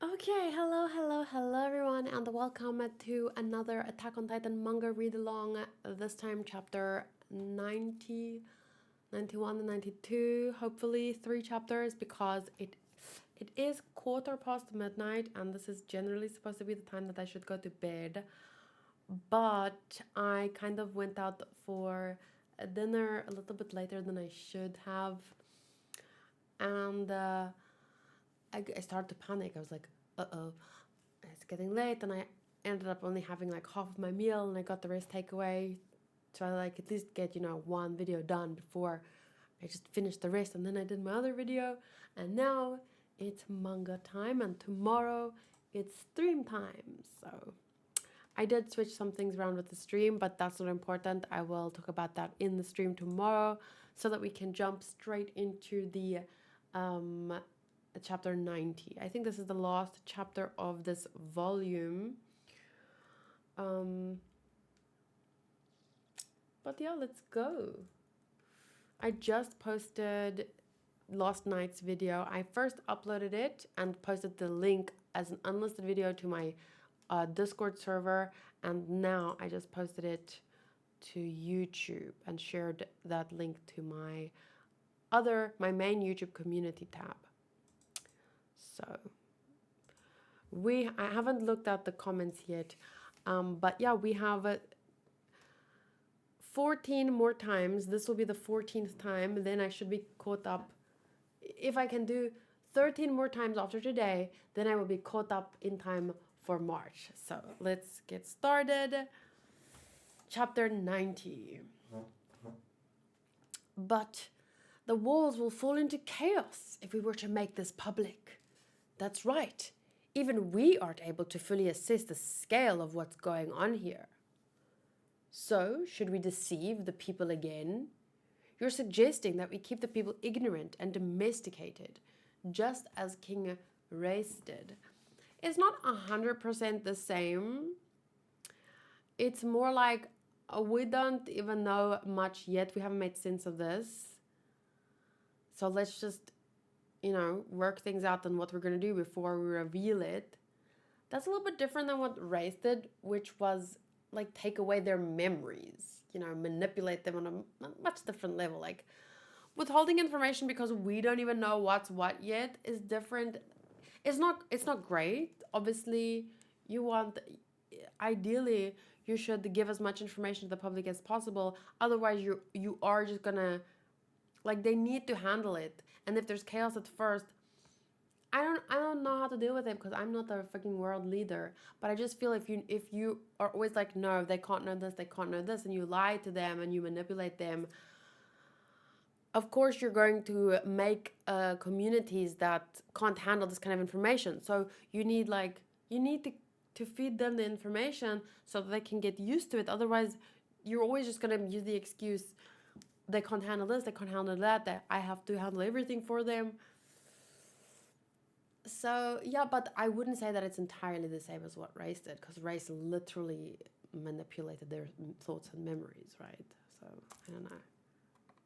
Okay, hello everyone, and welcome to another Attack on Titan manga read along. This time, chapter 90, 91, and 92. Hopefully, 3 chapters because it is quarter past midnight, and this is generally supposed to be the time that I should go to bed. But I kind of went out for a dinner a little bit later than I should have, and I started to panic. I was like, uh-oh, it's getting late, and I ended up only having like half of my meal, and I got the rest takeaway. So I like at least get, one video done before I just finished the rest, and then I did my other video, and now it's manga time, and tomorrow it's stream time. So I did switch some things around with the stream, but that's not important. I will talk about that in the stream tomorrow so that we can jump straight into the chapter 90. I think this is the last chapter of this volume. But yeah, let's go. I just posted last night's video. I first uploaded it and posted the link as an unlisted video to my Discord server, and now I just posted it to YouTube and shared that link to my main YouTube community tab. So I haven't looked at the comments yet, but yeah, we have 14 more times. This will be the 14th time. Then I should be caught up. If I can do 13 more times after today, then I will be caught up in time for March. So let's get started. Chapter 90. But the walls will fall into chaos if we were to make this public. That's right. Even we aren't able to fully assess the scale of what's going on here. So, should we deceive the people again? You're suggesting that we keep the people ignorant and domesticated, just as King Race did. It's not 100% the same. It's more like we don't even know much yet. We haven't made sense of this. So let's just, work things out on what we're going to do before we reveal it. That's a little bit different than what Race did, which was like take away their memories, manipulate them on a much different level. Like withholding information because we don't even know what's what yet is different. It's not great. Obviously, ideally you should give as much information to the public as possible. Otherwise, you are just gonna, like, they need to handle it. And if there's chaos at first, I don't know how to deal with it because I'm not a fucking world leader. But I just feel if you are always like, no, they can't know this, and you lie to them and you manipulate them, of course you're going to make communities that can't handle this kind of information. So you need to feed them the information so that they can get used to it. Otherwise, you're always just gonna use the excuse, they can't handle this, they can't handle that I have to handle everything for them. So yeah, but I wouldn't say that it's entirely the same as what Race did, because Race literally manipulated their thoughts and memories, right? So I don't know,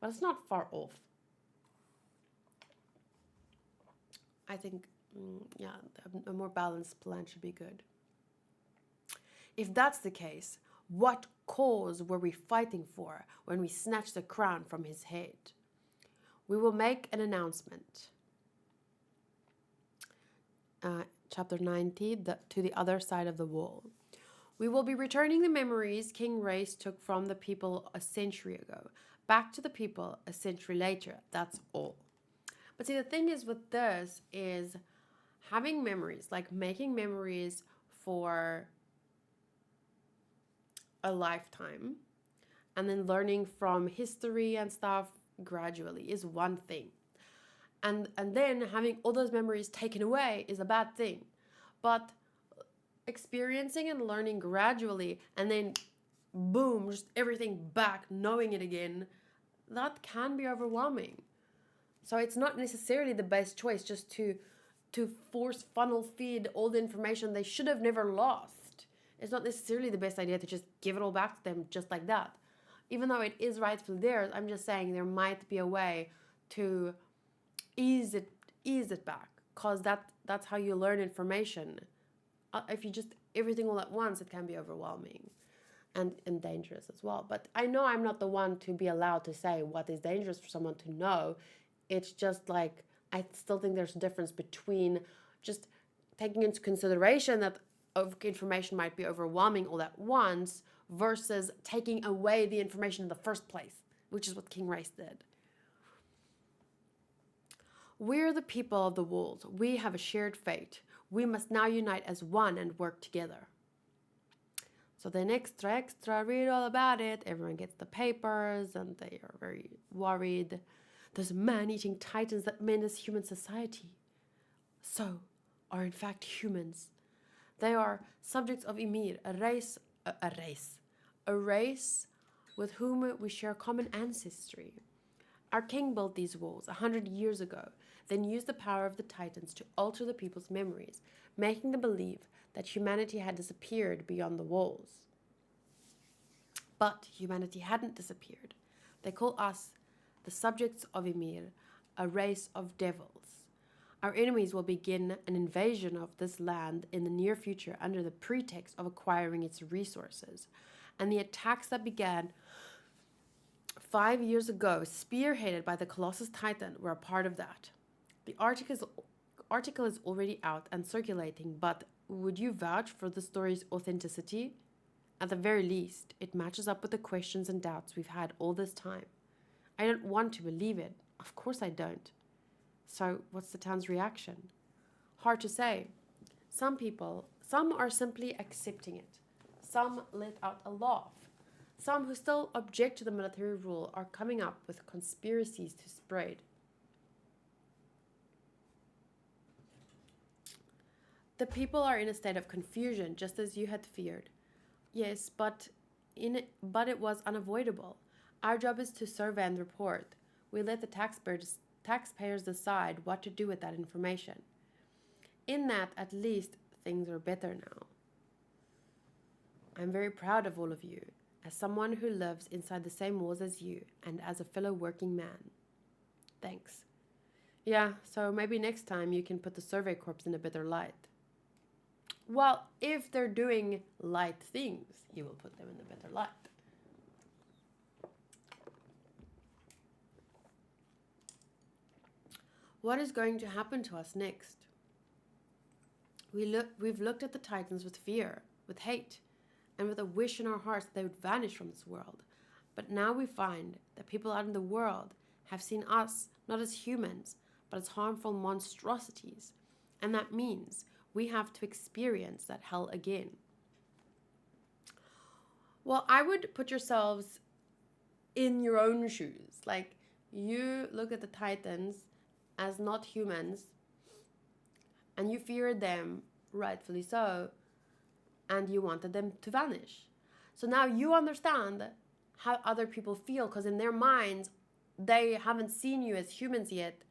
but it's not far off. I think, a more balanced plan should be good. If that's the case, what cause were we fighting for when we snatched the crown from his head? We will make an announcement. Chapter 90, to the other side of the wall. We will be returning the memories King Race took from the people a century ago, back to the people a century later. That's all. But see, the thing is with this is having memories, like making memories for a lifetime, and then learning from history and stuff gradually is one thing. And then having all those memories taken away is a bad thing. But experiencing and learning gradually and then boom, just everything back, knowing it again, that can be overwhelming. So it's not necessarily the best choice just to force funnel feed all the information they should have never lost. It's not necessarily the best idea to just give it all back to them just like that. Even though it is rightfully theirs, I'm just saying there might be a way to ease it back. because that's how you learn information. If you just everything all at once, it can be overwhelming and dangerous as well. But I know I'm not the one to be allowed to say what is dangerous for someone to know. It's just like, I still think there's a difference between just taking into consideration that information might be overwhelming all at once versus taking away the information in the first place, which is what King Race did. We're the people of the wolves. We have a shared fate. We must now unite as one and work together. So then extra, read all about it. Everyone gets the papers and they are very worried. There's man-eating titans that menace human society. So are in fact humans. They are subjects of Ymir, a race with whom we share common ancestry. Our king built these walls 100 years ago, then used the power of the titans to alter the people's memories, making them believe that humanity had disappeared beyond the walls. But humanity hadn't disappeared. They call us the subjects of Ymir, a race of devils. Our enemies will begin an invasion of this land in the near future under the pretext of acquiring its resources. And the attacks that began 5 years ago, spearheaded by the Colossus Titan, were a part of that. The article is already out and circulating, but would you vouch for the story's authenticity? At the very least, it matches up with the questions and doubts we've had all this time. I don't want to believe it. Of course I don't. So what's the town's reaction? Hard to say. Some are simply accepting it. Some let out a laugh. Some who still object to the military rule are coming up with conspiracies to spread. The people are in a state of confusion, just as you had feared. Yes, but it was unavoidable. Our job is to survey and report. We let the taxpayers decide what to do with that information. In that, at least, things are better now. I'm very proud of all of you, as someone who lives inside the same walls as you, and as a fellow working man. Thanks. Yeah, so maybe next time you can put the Survey Corps in a better light. Well, if they're doing light things, you will put them in a better light. What is going to happen to us next? We've looked at the Titans with fear, with hate, and with a wish in our hearts that they would vanish from this world. But now we find that people out in the world have seen us not as humans, but as harmful monstrosities. And that means we have to experience that hell again. Well, I would put yourselves in your own shoes. Like, you look at the Titans as not humans, and you feared them, rightfully so, and you wanted them to vanish. So now you understand how other people feel, because in their minds, they haven't seen you as humans yet.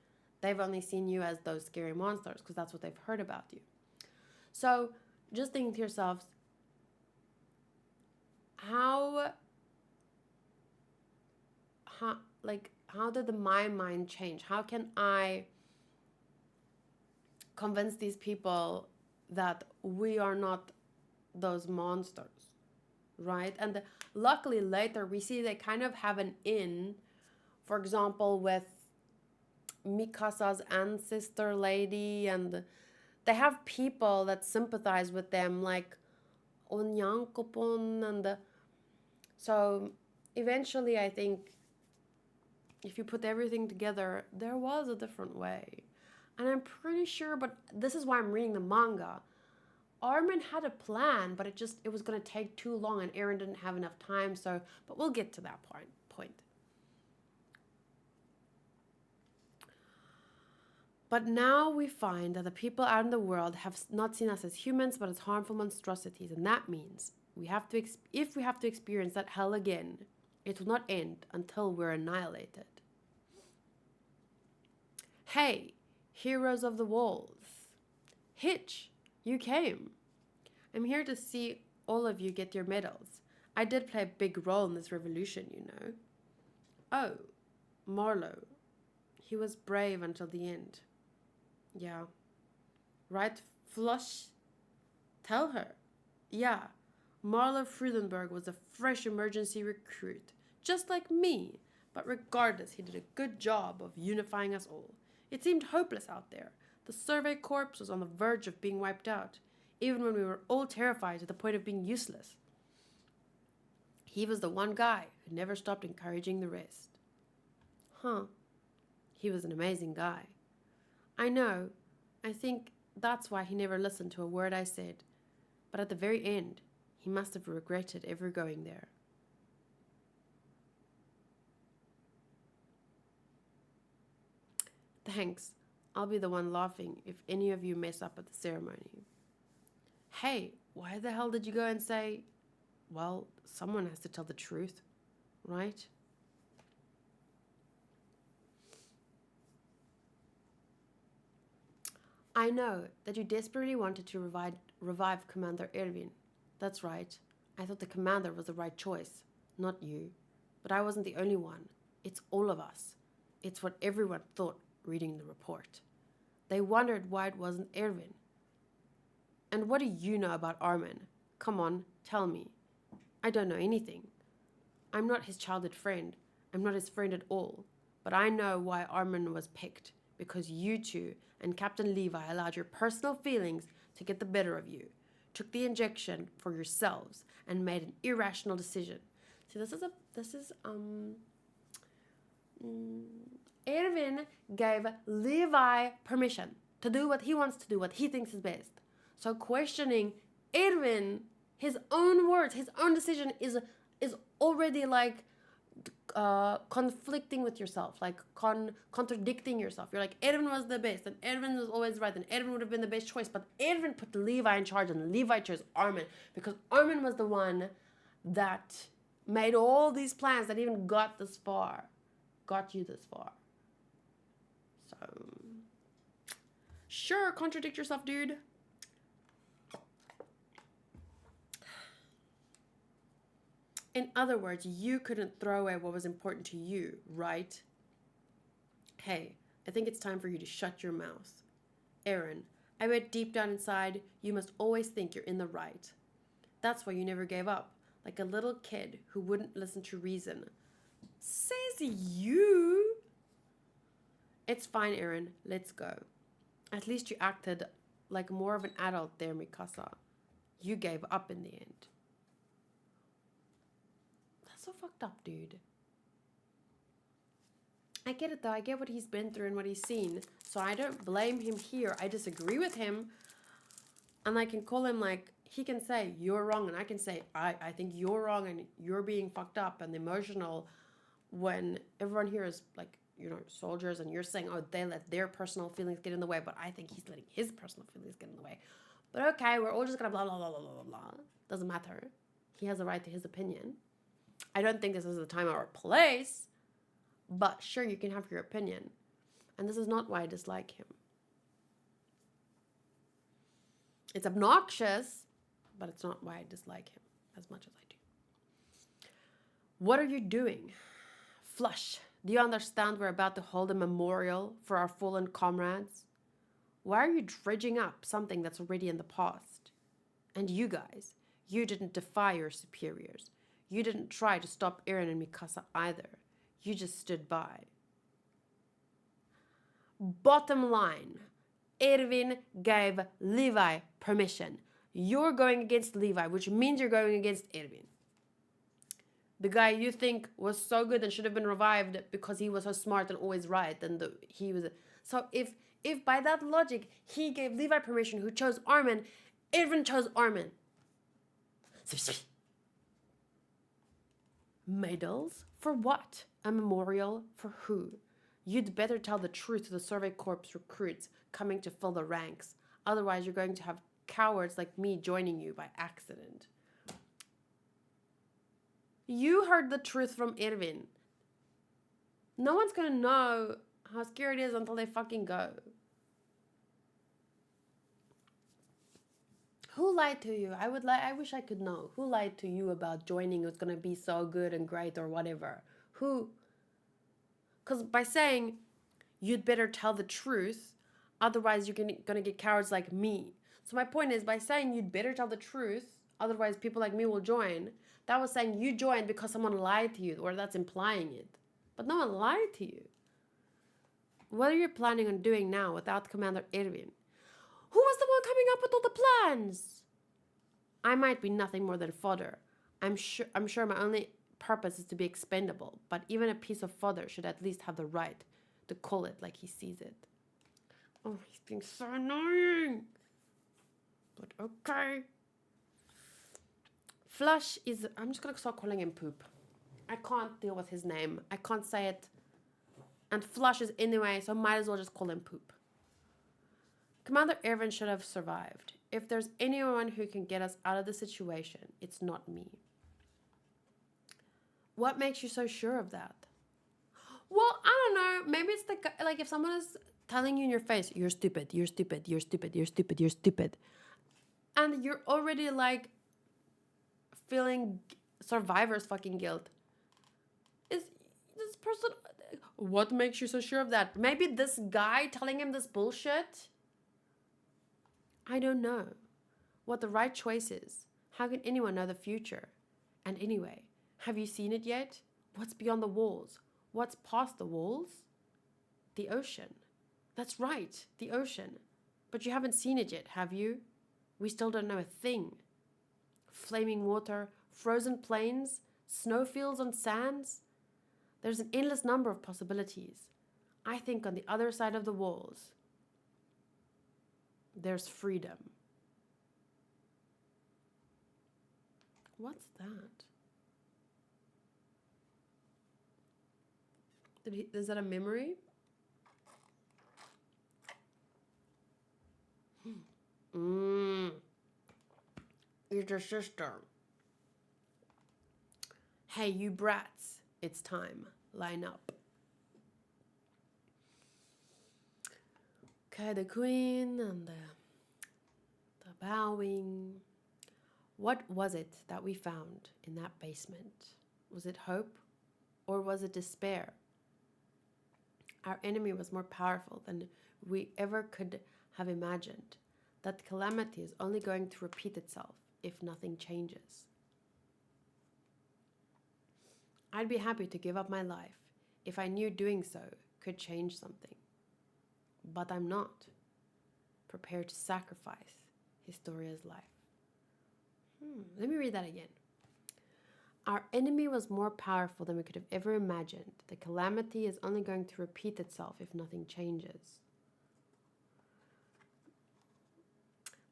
They've only seen you as those scary monsters, because that's what they've heard about you. So just think to yourselves, how did my mind change? How can I convince these people that we are not those monsters, right? And luckily later we see they kind of have an in, for example, with Mikasa's ancestor lady, and they have people that sympathize with them, like Onyankopon, and so eventually I think if you put everything together, there was a different way. And I'm pretty sure, but this is why I'm reading the manga, Armin had a plan, but it was going to take too long, and Eren didn't have enough time, but we'll get to that point. But now we find that the people out in the world have not seen us as humans, but as harmful monstrosities, and that means if we have to experience that hell again, it will not end until we're annihilated. Hey, heroes of the walls. Hitch, you came. I'm here to see all of you get your medals. I did play a big role in this revolution, you know. Oh, Marlowe. He was brave until the end. Yeah, Right, Flush? Tell her. Yeah, Marla Friedenberg was a fresh emergency recruit, just like me. But regardless, he did a good job of unifying us all. It seemed hopeless out there. The Survey Corps was on the verge of being wiped out, even when we were all terrified to the point of being useless. He was the one guy who never stopped encouraging the rest. Huh. He was an amazing guy. I know. I think that's why he never listened to a word I said. But at the very end, he must have regretted ever going there. Thanks. I'll be the one laughing if any of you mess up at the ceremony. Hey, why the hell did you go and say, well, someone has to tell the truth, right? I know that you desperately wanted to revive Commander Erwin. That's right. I thought the commander was the right choice, not you. But I wasn't the only one. It's all of us. It's what everyone thought reading the report. They wondered why it wasn't Erwin. And what do you know about Armin? Come on, tell me. I don't know anything. I'm not his childhood friend. I'm not his friend at all. But I know why Armin was picked. Because you two and Captain Levi allowed your personal feelings to get the better of you, took the injection for yourselves, and made an irrational decision. See, Erwin gave Levi permission to do what he wants to do, what he thinks is best. So questioning Erwin, his own words, his own decision is already like conflicting with yourself, like contradicting yourself. You're like, Erwin was the best, and Erwin was always right, and Erwin would have been the best choice. But Erwin put Levi in charge, and Levi chose Armin because Armin was the one that made all these plans that even got you this far. So, sure, contradict yourself, dude. In other words, you couldn't throw away what was important to you, right? Hey, I think it's time for you to shut your mouth. Aaron, I bet deep down inside, you must always think you're in the right. That's why you never gave up, like a little kid who wouldn't listen to reason. Says you. It's fine, Aaron. Let's go. At least you acted like more of an adult there, Mikasa. You gave up in the end. So fucked up, dude. I get it though. I get what he's been through and what he's seen. So I don't blame him here. I disagree with him. And I can call him like, he can say, you're wrong. And I can say, I think you're wrong and you're being fucked up and emotional when everyone here is like, you know, soldiers and you're saying, oh, they let their personal feelings get in the way. But I think he's letting his personal feelings get in the way. But okay, we're all just gonna blah, blah, blah, blah, blah, blah. Doesn't matter. He has a right to his opinion. I don't think this is the time or place, but sure, you can have your opinion. And this is not why I dislike him. It's obnoxious, but it's not why I dislike him as much as I do. What are you doing? Flush, do you understand we're about to hold a memorial for our fallen comrades? Why are you dredging up something that's already in the past? And you guys, you didn't defy your superiors. You didn't try to stop Eren and Mikasa either. You just stood by. Bottom line, Erwin gave Levi permission. You're going against Levi, which means you're going against Erwin. The guy you think was so good and should have been revived because he was so smart and always right. So if by that logic, he gave Levi permission who chose Armin, Erwin chose Armin. Medals? For what? A memorial? For who? You'd better tell the truth to the Survey Corps recruits coming to fill the ranks. Otherwise, you're going to have cowards like me joining you by accident. You heard the truth from Erwin. No one's going to know how scary it is until they fucking go. Who lied to you? I wish I could know. Who lied to you about joining? It was going to be so good and great or whatever. Who? Because by saying you'd better tell the truth, Otherwise, you're gonna get cowards like me. So my point is, by saying you'd better tell the truth, otherwise people like me will join, that was saying you joined because someone lied to you, or that's implying it. But no one lied to you. What are you planning on doing now without Commander Erwin? Who was the one coming up with all the plans? I might be nothing more than fodder. I'm sure my only purpose is to be expendable, but even a piece of fodder should at least have the right to call it like he sees it. Oh, he's being so annoying. But okay. Flush is... I'm just gonna start calling him Poop. I can't deal with his name. I can't say it. And Flush is anyway, so might as well just call him Poop. Commander Erwin should have survived. If there's anyone who can get us out of the situation, it's not me. What makes you so sure of that? Well, I don't know. Maybe it's the guy, like if someone is telling you in your face, you're stupid, you're stupid, you're stupid, you're stupid, you're stupid. And you're already like feeling survivor's fucking guilt. Is this person... What makes you so sure of that? Maybe this guy telling him this bullshit? I don't know what the right choice is. How can anyone know the future? And anyway, have you seen it yet? What's beyond the walls? What's past the walls? The ocean. That's right, the ocean. But you haven't seen it yet, have you? We still don't know a thing. Flaming water, frozen plains, snowfields on sands. There's an endless number of possibilities. I think on the other side of the walls, there's freedom. What's that? Is that a memory? It's your sister. Hey, you brats. It's time. Line up. Okay, the queen and the bowing. What was it that we found in that basement? Was it hope or was it despair? Our enemy was more powerful than we ever could have imagined. That calamity is only going to repeat itself if nothing changes. I'd be happy to give up my life if I knew doing so could change something. But I'm not prepared to sacrifice Historia's life. Let me read that again. Our enemy was more powerful than we could have ever imagined. The calamity is only going to repeat itself if nothing changes.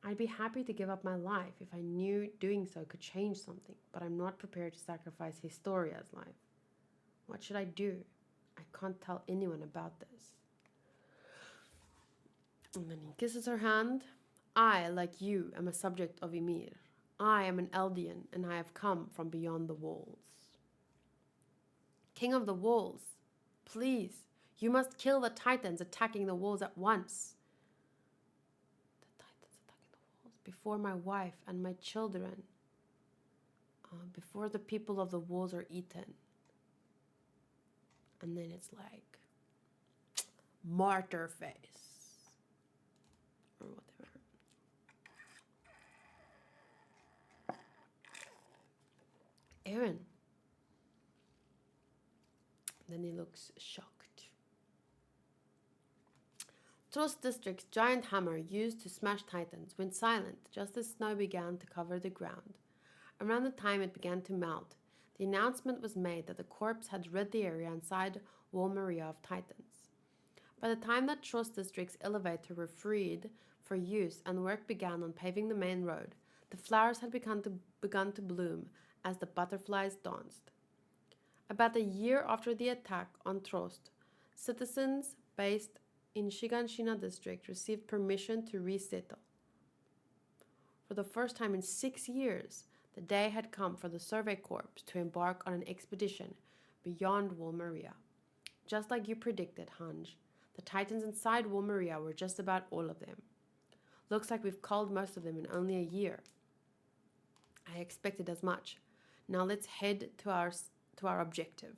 I'd be happy to give up my life if I knew doing so could change something, but I'm not prepared to sacrifice Historia's life. What should I do? I can't tell anyone about this. And then he kisses her hand. I, like you, am a subject of Ymir. I am an Eldian, and I have come from beyond the walls. King of the walls, please, you must kill the Titans attacking the walls at once. The Titans attacking the walls before my wife and my children, before the people of the walls are eaten. And then it's like, martyr face, or whatever. Aaron. Then he looks shocked. Trost District's giant hammer used to smash Titans went silent just as snow began to cover the ground. Around the time it began to melt, the announcement was made that the corps had rid the area inside Wall Maria of Titans. By the time that Trost District's elevator were freed for use and work began on paving the main road, the flowers had begun to bloom as the butterflies danced. About a year after the attack on Trost, citizens based in Shiganshina district received permission to resettle. For the first time in 6 years, the day had come for the Survey Corps to embark on an expedition beyond Wall Maria. Just like you predicted, Hanj, the Titans inside Wall Maria were just about all of them. Looks like we've culled most of them in only a year. I expected as much. Now let's head to our objective.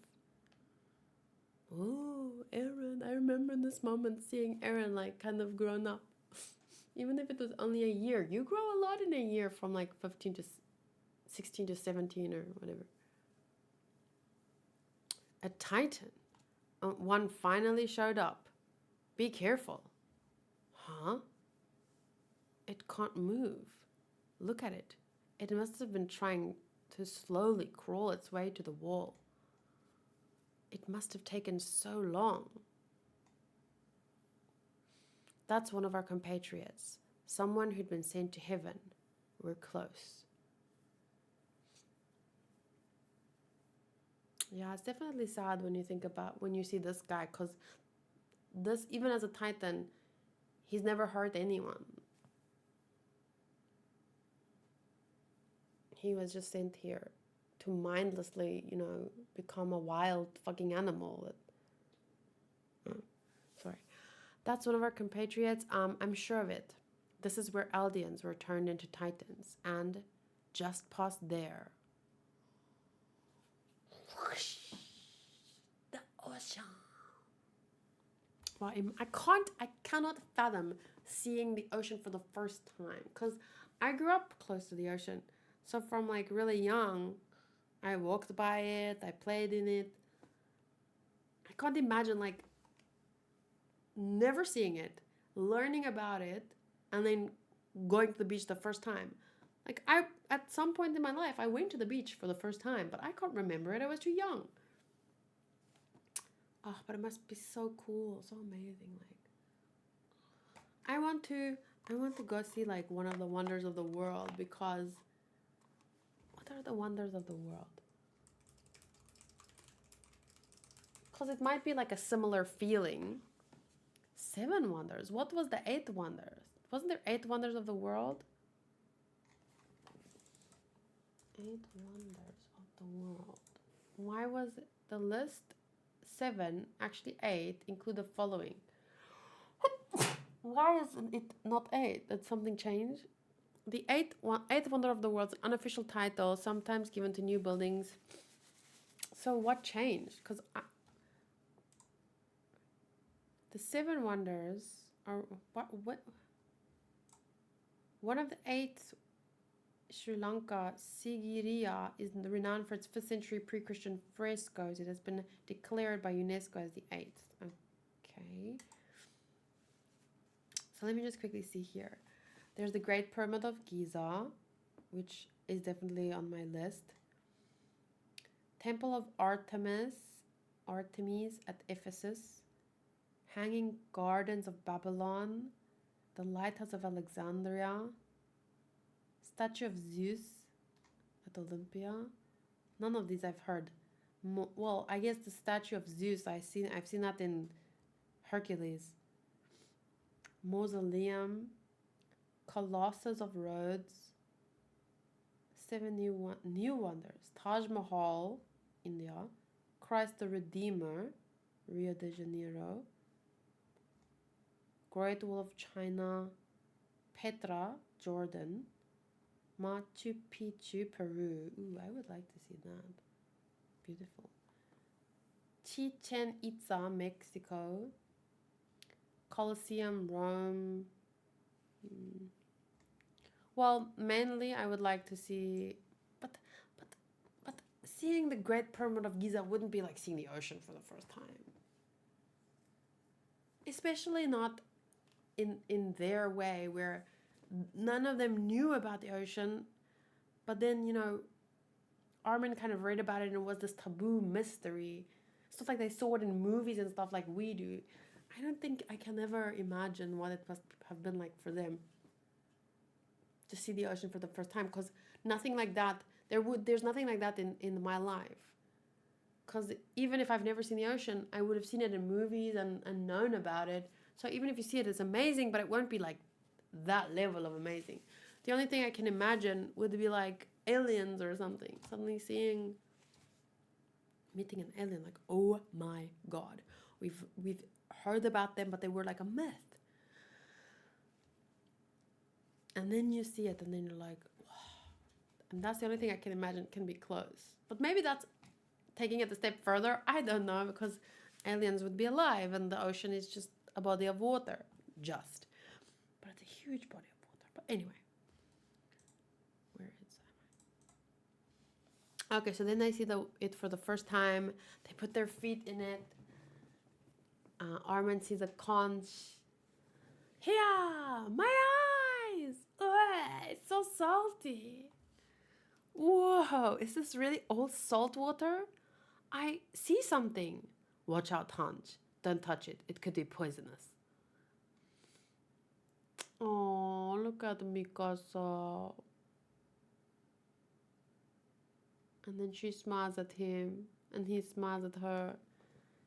Ooh. Aaron. I remember in this moment seeing Aaron like kind of grown up. Even if it was only a year. You grow a lot in a year from like 15 to 16 to 17 or whatever. A titan. One finally showed up. Be careful. Huh? It can't move. Look at it. It must have been trying to slowly crawl its way to the wall. It must have taken so long. That's one of our compatriots. Someone who'd been sent to heaven. We're close. Yeah, it's definitely sad when you think about, when you see this guy, because this, even as a titan, he's never hurt anyone. He was just sent here to mindlessly, become a wild fucking animal. Sorry. That's one of our compatriots. I'm sure of it. This is where Eldians were turned into titans. And just past there. Whoosh, the ocean. Well, I cannot fathom seeing the ocean for the first time. Because I grew up close to the ocean. So from like really young, I walked by it, I played in it. I can't imagine like never seeing it, learning about it, and then going to the beach the first time. Like at some point in my life, I went to the beach for the first time, but I can't remember it. I was too young. Oh, but it must be so cool, so amazing. Like, I want to go see like one of the wonders of the world, because what are the wonders of the world? Because it might be like a similar feeling. 7 wonders. What was the 8th wonders? Wasn't there 8 wonders of the world? 8 wonders of the world. Why was the list 7, actually 8, include the following? Why is it not 8? Did something change? The eighth wonder of the world's an unofficial title, sometimes given to new buildings. So what changed? Because the 7 wonders are what? One of the 8, Sri Lanka, Sigiriya, is renowned for its 5th century pre-Christian frescoes. It has been declared by UNESCO as the 8th. Okay. So let me just quickly see here. There's the Great Pyramid of Giza, which is definitely on my list. Temple of Artemis at Ephesus. Hanging Gardens of Babylon. The Lighthouse of Alexandria. Statue of Zeus at Olympia. None of these I've heard. Well, I guess the statue of Zeus, I've seen that in Hercules. Mausoleum. Colossus of Rhodes. 7 new wonders. Taj Mahal, India. Christ the Redeemer, Rio de Janeiro. Great Wall of China. Petra, Jordan. Machu Picchu, Peru. Ooh, I would like to see that. Beautiful. Chichen Itza, Mexico. Colosseum, Rome. Well, mainly I would like to see, but seeing the Great Pyramid of Giza wouldn't be like seeing the ocean for the first time. Especially not in their way, where none of them knew about the ocean, but then, Armin kind of read about it and it was this taboo mystery. Stuff like they saw it in movies and stuff like we do. I don't think I can ever imagine what it must have been like for them to see the ocean for the first time, because nothing like that, there's nothing like that in my life. Because even if I've never seen the ocean, I would have seen it in movies and known about it. So even if you see it, it's amazing, but it won't be like that level of amazing. The only thing I can imagine would be like aliens or something. Suddenly meeting an alien, like, oh my god, we've heard about them, but they were like a myth. And then you see it, and then you're like, wow. And that's the only thing I can imagine can be close. But maybe that's taking it a step further. I don't know, because aliens would be alive, and the ocean is just a body of water. Just. But it's a huge body of water. But anyway. Where is it? Okay, so then they see it for the first time. They put their feet in it. Armin sees a conch. Here! My eyes! Ugh, it's so salty. Whoa, is this really all salt water? I see something. Watch out, Hanj. Don't touch it. It could be poisonous. Oh, look at Mikasa. And then she smiles at him, and he smiles at her.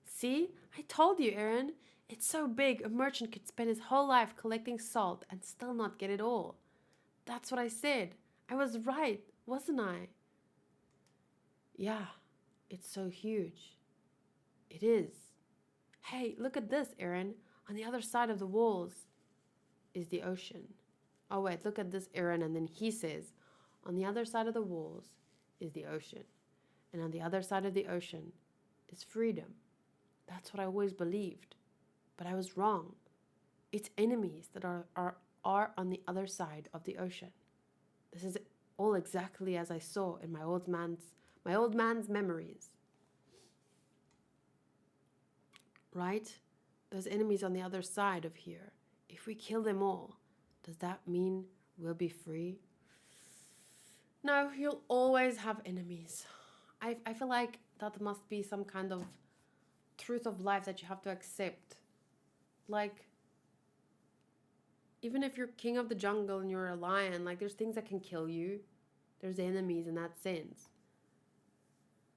See? I told you, Eren. It's so big, a merchant could spend his whole life collecting salt and still not get it all. That's what I said. I was right, wasn't I? Yeah, it's so huge. It is. Hey, look at this, Eren. On the other side of the walls is the ocean. Oh wait, look at this, Eren. And then he says, on the other side of the walls is the ocean. And on the other side of the ocean is freedom. That's what I always believed. But I was wrong. It's enemies that are on the other side of the ocean. This is all exactly as I saw in my old man's memories. Right? There's enemies on the other side of here. If we kill them all, does that mean we'll be free? No, you'll always have enemies. I feel like that must be some kind of truth of life that you have to accept. Like, even if you're king of the jungle and you're a lion, like there's things that can kill you. There's enemies in that sense.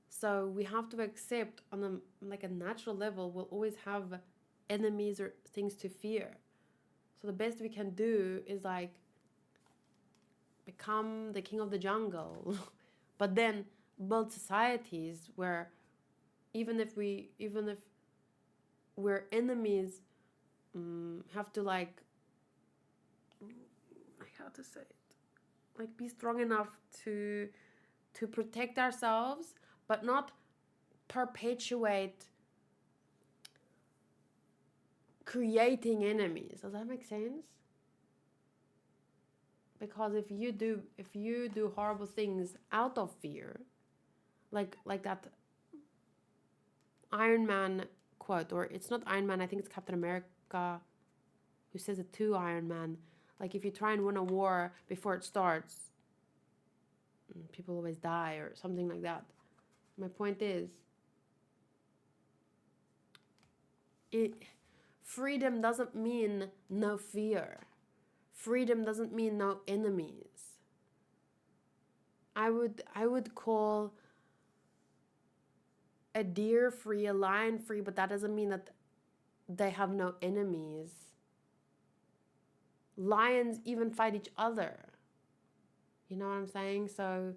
So we have to accept on a natural level, we'll always have enemies or things to fear. So the best we can do is like become the king of the jungle, but then build societies where even if we're enemies, have to like, how to say it, like be strong enough to protect ourselves, but not perpetuate creating enemies. Does that make sense? Because if you do horrible things out of fear, like that Iron Man quote, or it's not Iron Man, I think it's Captain America who says it to Iron Man, like if you try and win a war before it starts, people always die or something like that. My point is, freedom doesn't mean no fear. Freedom doesn't mean no enemies. I would call a deer free, a lion free, but that doesn't mean that they have no enemies. Lions even fight each other. You know what I'm saying? So,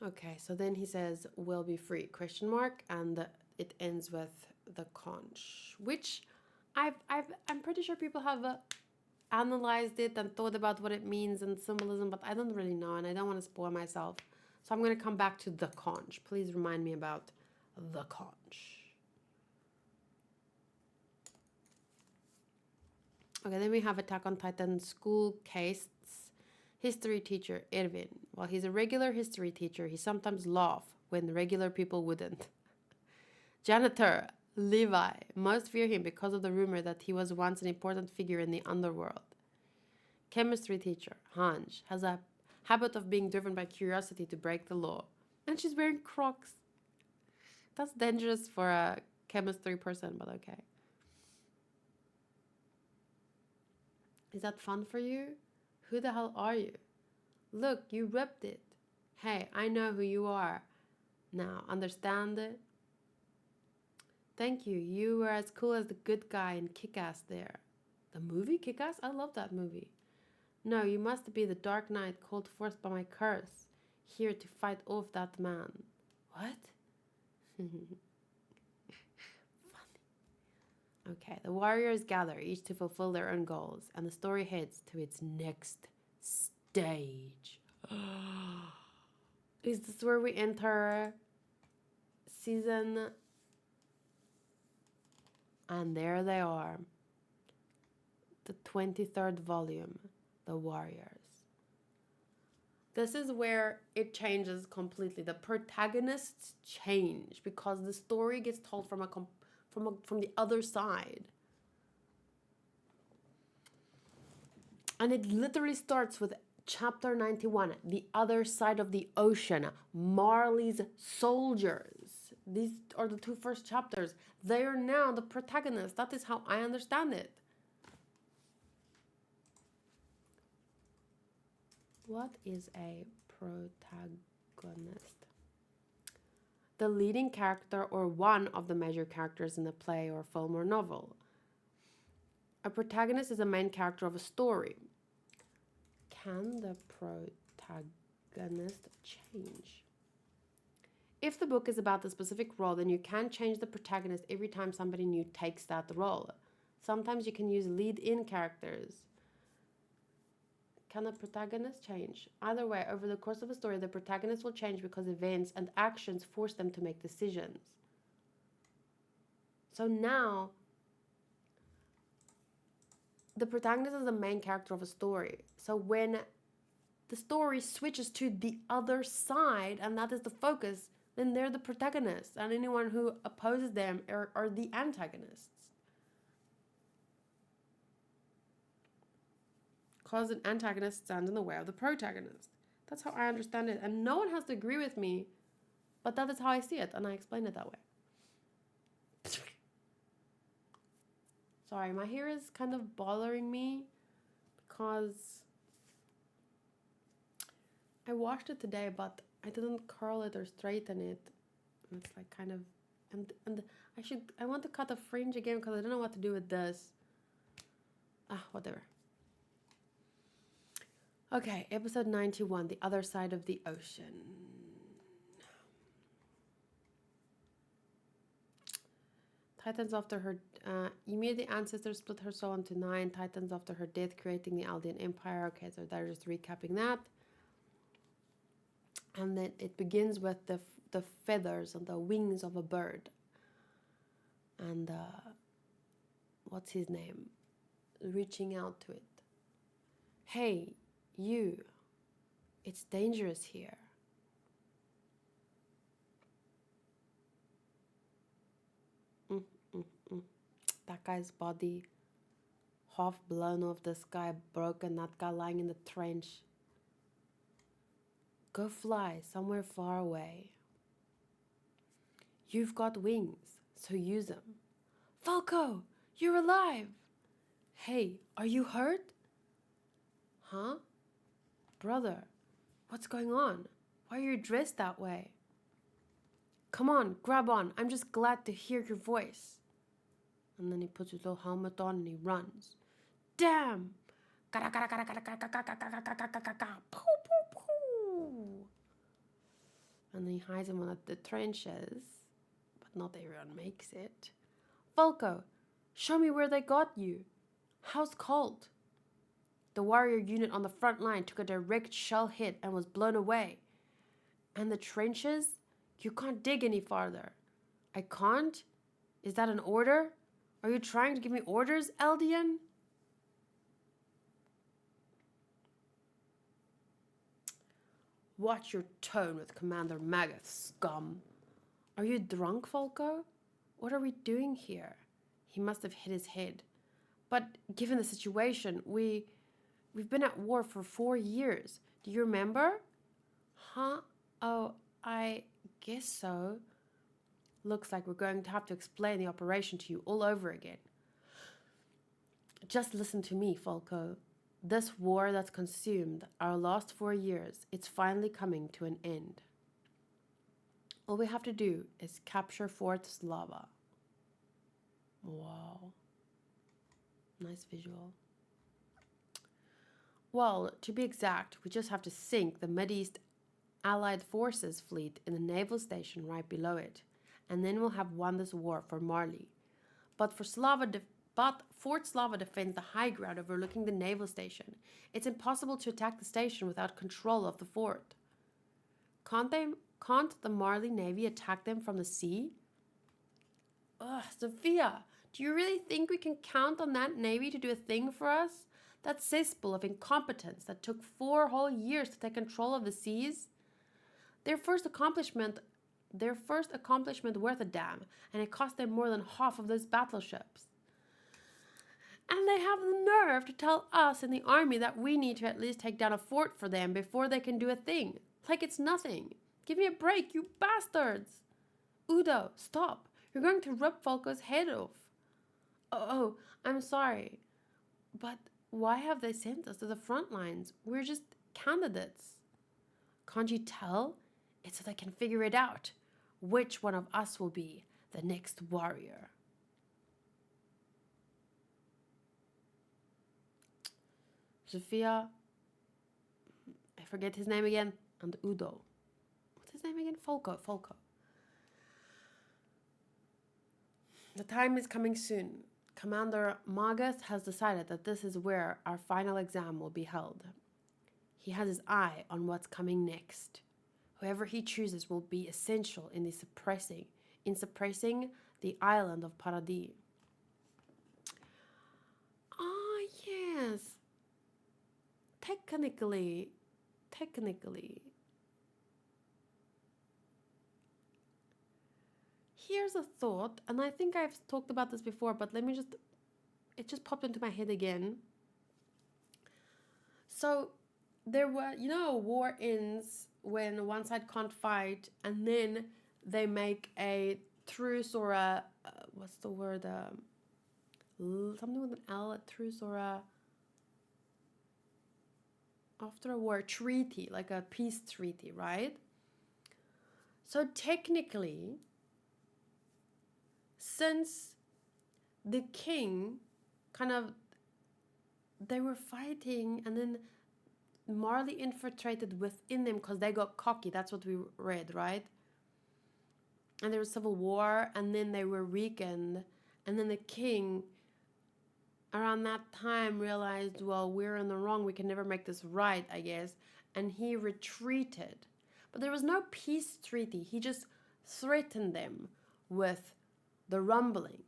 okay, so then he says, "Will be free?" question mark, and it ends with the conch, which I'm pretty sure people have analyzed it and thought about what it means and symbolism, but I don't really know, and I don't want to spoil myself. So I'm going to come back to the conch. Please remind me about the conch. Okay, then we have Attack on Titan school caste's history teacher, Erwin. While he's a regular history teacher, he sometimes laughs when regular people wouldn't. Janitor, Levi, most fear him because of the rumor that he was once an important figure in the underworld. Chemistry teacher, Hanj, has a habit of being driven by curiosity to break the law. And she's wearing Crocs. That's dangerous for a chemistry person, but okay. Is that fun for you? Who the hell are you? Look, you ripped it. Hey, I know who you are. Now, understand it? Thank you. You were as cool as the good guy in Kick-Ass there. The movie Kick-Ass? I love that movie. No, you must be the Dark Knight called forth by my curse, here to fight off that man. What? Funny. Okay, the warriors gather, each to fulfill their own goals, and the story heads to its next stage. Is this where we enter season? And there they are. The 23rd volume, The Warriors. This is where it changes completely. The protagonists change because the story gets told from the other side. And it literally starts with chapter 91, The Other Side of the Ocean, Marley's soldiers. These are the two first chapters. They are now the protagonists. That is how I understand it. What is a protagonist? The leading character or one of the major characters in a play or film or novel. A protagonist is the main character of a story. Can the protagonist change? If the book is about the specific role, then you can change the protagonist every time somebody new takes that role. Sometimes you can use lead-in characters. Can the protagonist change? Either way, over the course of a story, the protagonist will change because events and actions force them to make decisions. So now, the protagonist is the main character of a story. So when the story switches to the other side, and that is the focus, then they're the protagonists, and anyone who opposes them are the antagonists. Because an antagonist stands in the way of the protagonist. That's how I understand it. And no one has to agree with me, but that is how I see it, and I explain it that way. Sorry, my hair is kind of bothering me because I washed it today, but I didn't curl it or straighten it. And it's like kind of, and I want to cut the fringe again because I don't know what to do with this. Whatever. Okay, episode 91, The Other Side of the Ocean. Titans after her, Ymir the ancestor split her soul into 9 titans after her death, creating the Aldean Empire. Okay, so they're just recapping that. And then it begins with the feathers and the wings of a bird. And what's his name? Reaching out to it. Hey, you. It's dangerous here. That guy's body, half blown off, this guy broken, that guy lying in the trench. Go fly somewhere far away. You've got wings, so use them. Falco, you're alive. Hey, are you hurt? Huh? Brother, what's going on? Why are you dressed that way? Come on, grab on. I'm just glad to hear your voice. And then he puts his little helmet on and he runs. Damn! And then he hides him on the trenches. But not everyone makes it. Falco, show me where they got you. How's Colt? The warrior unit on the front line took a direct shell hit and was blown away. And the trenches? You can't dig any farther. I can't? Is that an order? Are you trying to give me orders, Eldian? Watch your tone with Commander Magath, scum. Are you drunk, Falco? What are we doing here? He must have hit his head. But given the situation, we've been at war for 4 years. Do you remember? Huh? Oh, I guess so. Looks like we're going to have to explain the operation to you all over again. Just listen to me, Falco. This war that's consumed our last 4 years, it's finally coming to an end. All we have to do is capture Fort Slava. Wow. Nice visual. Well, to be exact, we just have to sink the Mideast Allied Forces fleet in the naval station right below it. And then we'll have won this war for Marley. But Fort Slava defends the high ground overlooking the naval station. It's impossible to attack the station without control of the fort. Can't the Marley Navy attack them from the sea? Ugh, Sophia, do you really think we can count on that Navy to do a thing for us? That cesspool of incompetence that took 4 whole years to take control of the seas? Their first accomplishment worth a damn, and it cost them more than half of those battleships. And they have the nerve to tell us in the army that we need to at least take down a fort for them before they can do a thing. Like it's nothing. Give me a break, you bastards! Udo, stop. You're going to rip Falco's head off. Oh, I'm sorry. But why have they sent us to the front lines? We're just candidates. Can't you tell? It's so they can figure it out. Which one of us will be the next warrior? Sophia, I forget his name again, and Udo. What's his name again? Falco. The time is coming soon. Commander Magus has decided that this is where our final exam will be held. He has his eye on what's coming next. Whoever he chooses will be essential in suppressing the island of Paradis. Ah, yes. Technically. Here's a thought, and I think I've talked about this before, but it just popped into my head again. So there were, a war ends when one side can't fight, and then they make a truce or a, what's the word? Something with an L, a truce or a, after a war, treaty, like a peace treaty, right? So technically, since the king they were fighting, and then Marley infiltrated within them because they got cocky. That's what we read, right? And there was civil war, and then they were weakened, and then the king around that time realized, well, we're in the wrong, we can never make this right, I guess, and he retreated. But there was no peace treaty. He just threatened them with the rumbling.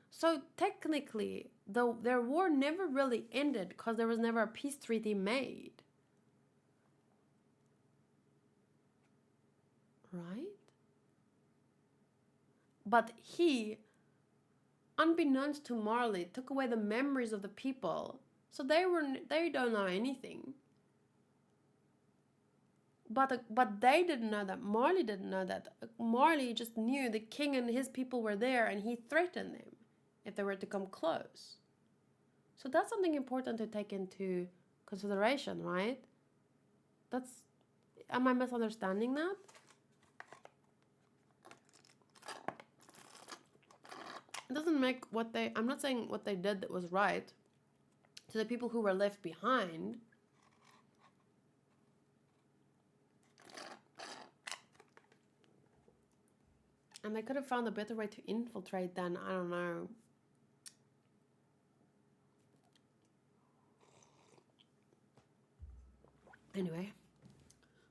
So technically, their war never really ended because there was never a peace treaty made. Right? But he, unbeknownst to Marley, took away the memories of the people. So they don't know anything. But they didn't know that. Marley didn't know that. Marley just knew the king and his people were there, and he threatened them if they were to come close. So that's something important to take into consideration, right? Am I misunderstanding that? It doesn't make I'm not saying what they did that was right to the people who were left behind. And they could have found a better way to infiltrate than, I don't know. Anyway,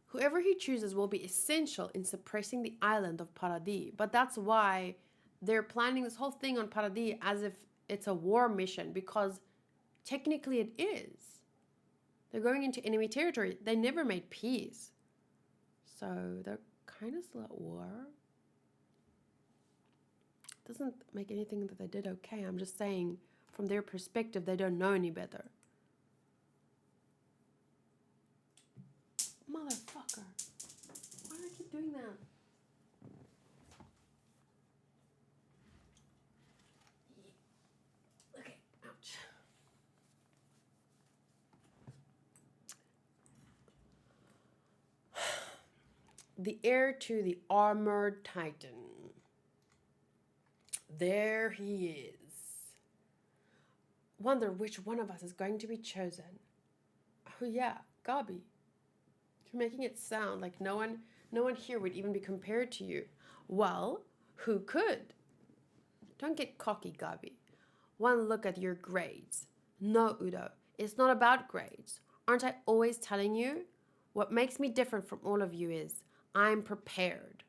whoever he chooses will be essential in suppressing the island of Paradis. But that's why they're planning this whole thing on Paradis as if it's a war mission, because technically it is. They're going into enemy territory. They never made peace. So they're kind of still at war. Doesn't make anything that they did okay. I'm just saying, from their perspective, they don't know any better. Motherfucker. Why do I keep doing that? Okay, ouch. The heir to the armored titan. There he is. Wonder which one of us is going to be chosen. Oh yeah, Gabi. You're making it sound like no one here would even be compared to you. Well, who could? Don't get cocky, Gabi. One look at your grades. No, Udo, it's not about grades. Aren't I always telling you? What makes me different from all of you is I'm prepared.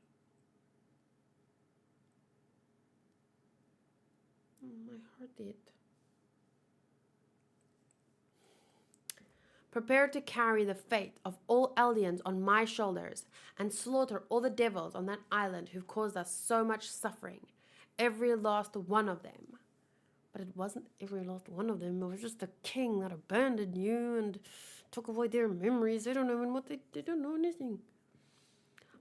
My heartbeat. Prepared to carry the fate of all Eldians on my shoulders and slaughter all the devils on that island who've caused us so much suffering. Every last one of them. But it wasn't every last one of them. It was just the king that abandoned you and took away their memories. They don't know what they don't know anything.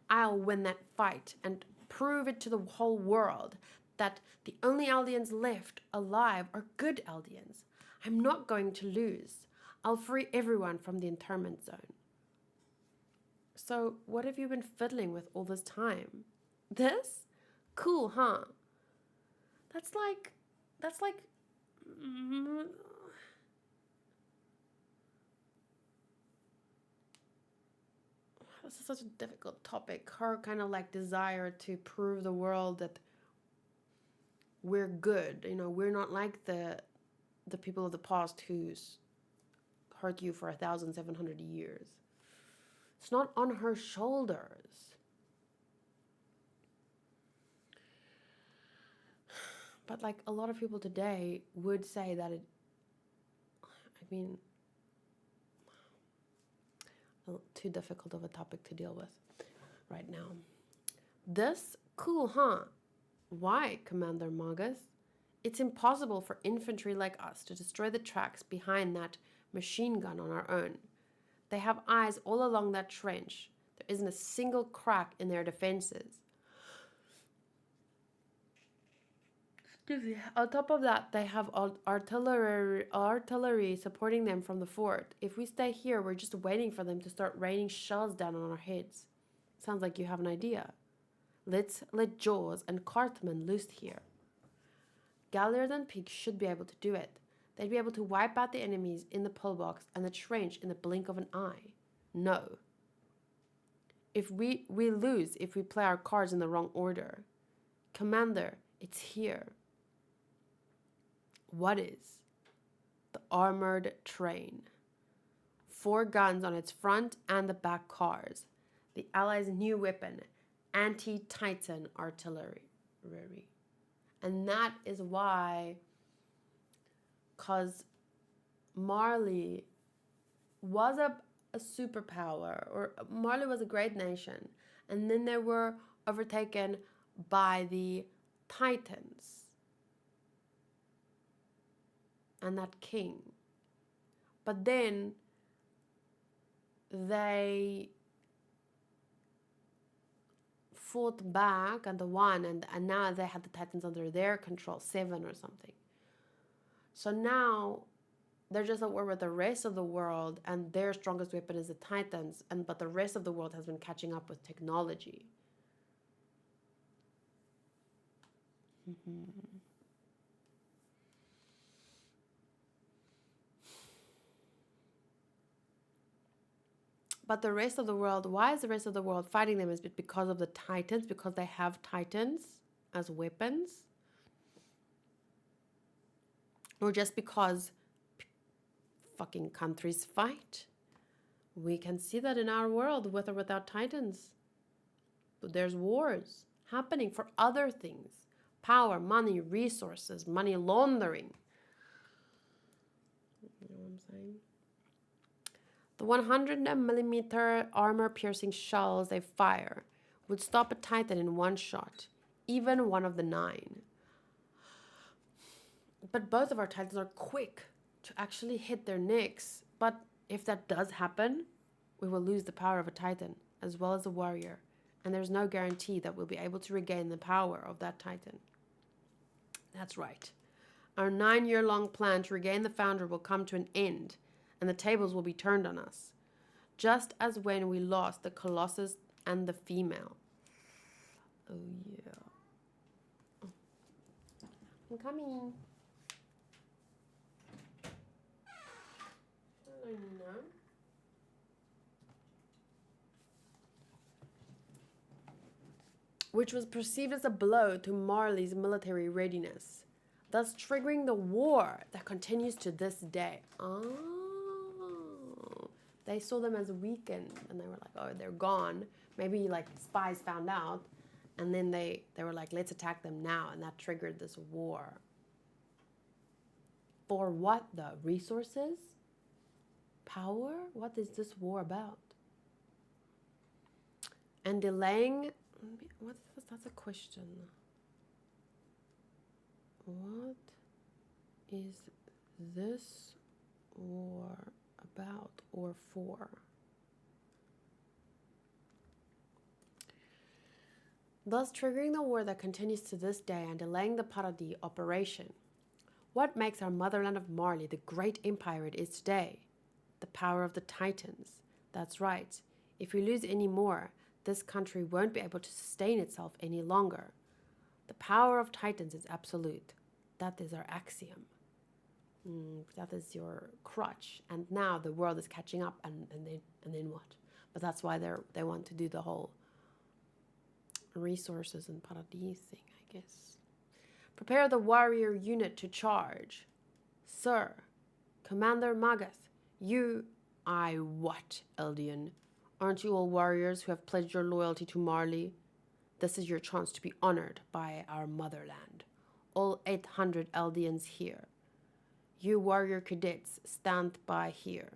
I'll win that fight and prove it to the whole world that the only Eldians left alive are good Eldians. I'm not going to lose. I'll free everyone from the internment zone. So what have you been fiddling with all this time? This? Cool, huh? That's like... This is such a difficult topic. Her kind of like desire to prove the world that we're good. You know, we're not like the people of the past who's hurt you for 1,700 years. It's not on her shoulders. But like a lot of people today would say that too difficult of a topic to deal with right now. This? Cool, huh? Why, Commander Magus? It's impossible for infantry like us to destroy the tracks behind that machine gun on our own. They have eyes all along that trench. There isn't a single crack in their defenses. On top of that, they have artillery supporting them from the fort. If we stay here, we're just waiting for them to start raining shells down on our heads. Sounds like you have an idea. Let's let Jaws and Cartman loose here. Galliard and Pig should be able to do it. They'd be able to wipe out the enemies in the pillbox and the trench in the blink of an eye. No. If we lose if we play our cards in the wrong order. Commander, it's here. What is? The armored train. 4 guns on its front and the back cars. The Allies' new weapon, anti-Titan artillery. And that is why, because Marley was a superpower, or Marley was a great nation, and then they were overtaken by the Titans and that king. But then they fought back and won, and now they had the Titans under their control, 7 or something. So now they're just at war with the rest of the world, and their strongest weapon is the Titans, but the rest of the world has been catching up with technology. But the rest of the world, why is the rest of the world fighting them? Is it because of the Titans? Because they have Titans as weapons? Or just because fucking countries fight? We can see that in our world, with or without Titans. There's wars happening for other things. Power, money, resources, money laundering. You know what I'm saying? The 100mm armor-piercing shells they fire would stop a Titan in one shot, even one of the 9. But both of our Titans are quick to actually hit their necks. But if that does happen, we will lose the power of a Titan, as well as a warrior. And there's no guarantee that we'll be able to regain the power of that Titan. That's right. Our 9-year-long plan to regain the Founder will come to an end, and the tables will be turned on us, just as when we lost the Colossus and the female. Oh, yeah. I'm coming. Hello, Nina. Which was perceived as a blow to Marley's military readiness, thus triggering the war that continues to this day. Oh. they saw them as weakened, and they were like, oh, they're gone. Maybe like spies found out, and then they were like, let's attack them now, and that triggered this war. For what though? Resources? Power? What is this war about? And delaying, that's a question. What is this war about or for? Thus triggering the war that continues to this day and delaying the Paradis operation. What makes our motherland of Marley the great empire it is today? The power of the Titans. That's right. If we lose any more, this country won't be able to sustain itself any longer. The power of Titans is absolute. That is our axiom. That is your crutch. And now the world is catching up, and then what? But that's why they want to do the whole resources and Paradis thing, I guess. Prepare the warrior unit to charge. Sir, Commander Magath, what, Eldian? Aren't you all warriors who have pledged your loyalty to Marley? This is your chance to be honored by our motherland. All 800 Eldians here. You warrior cadets, stand by here.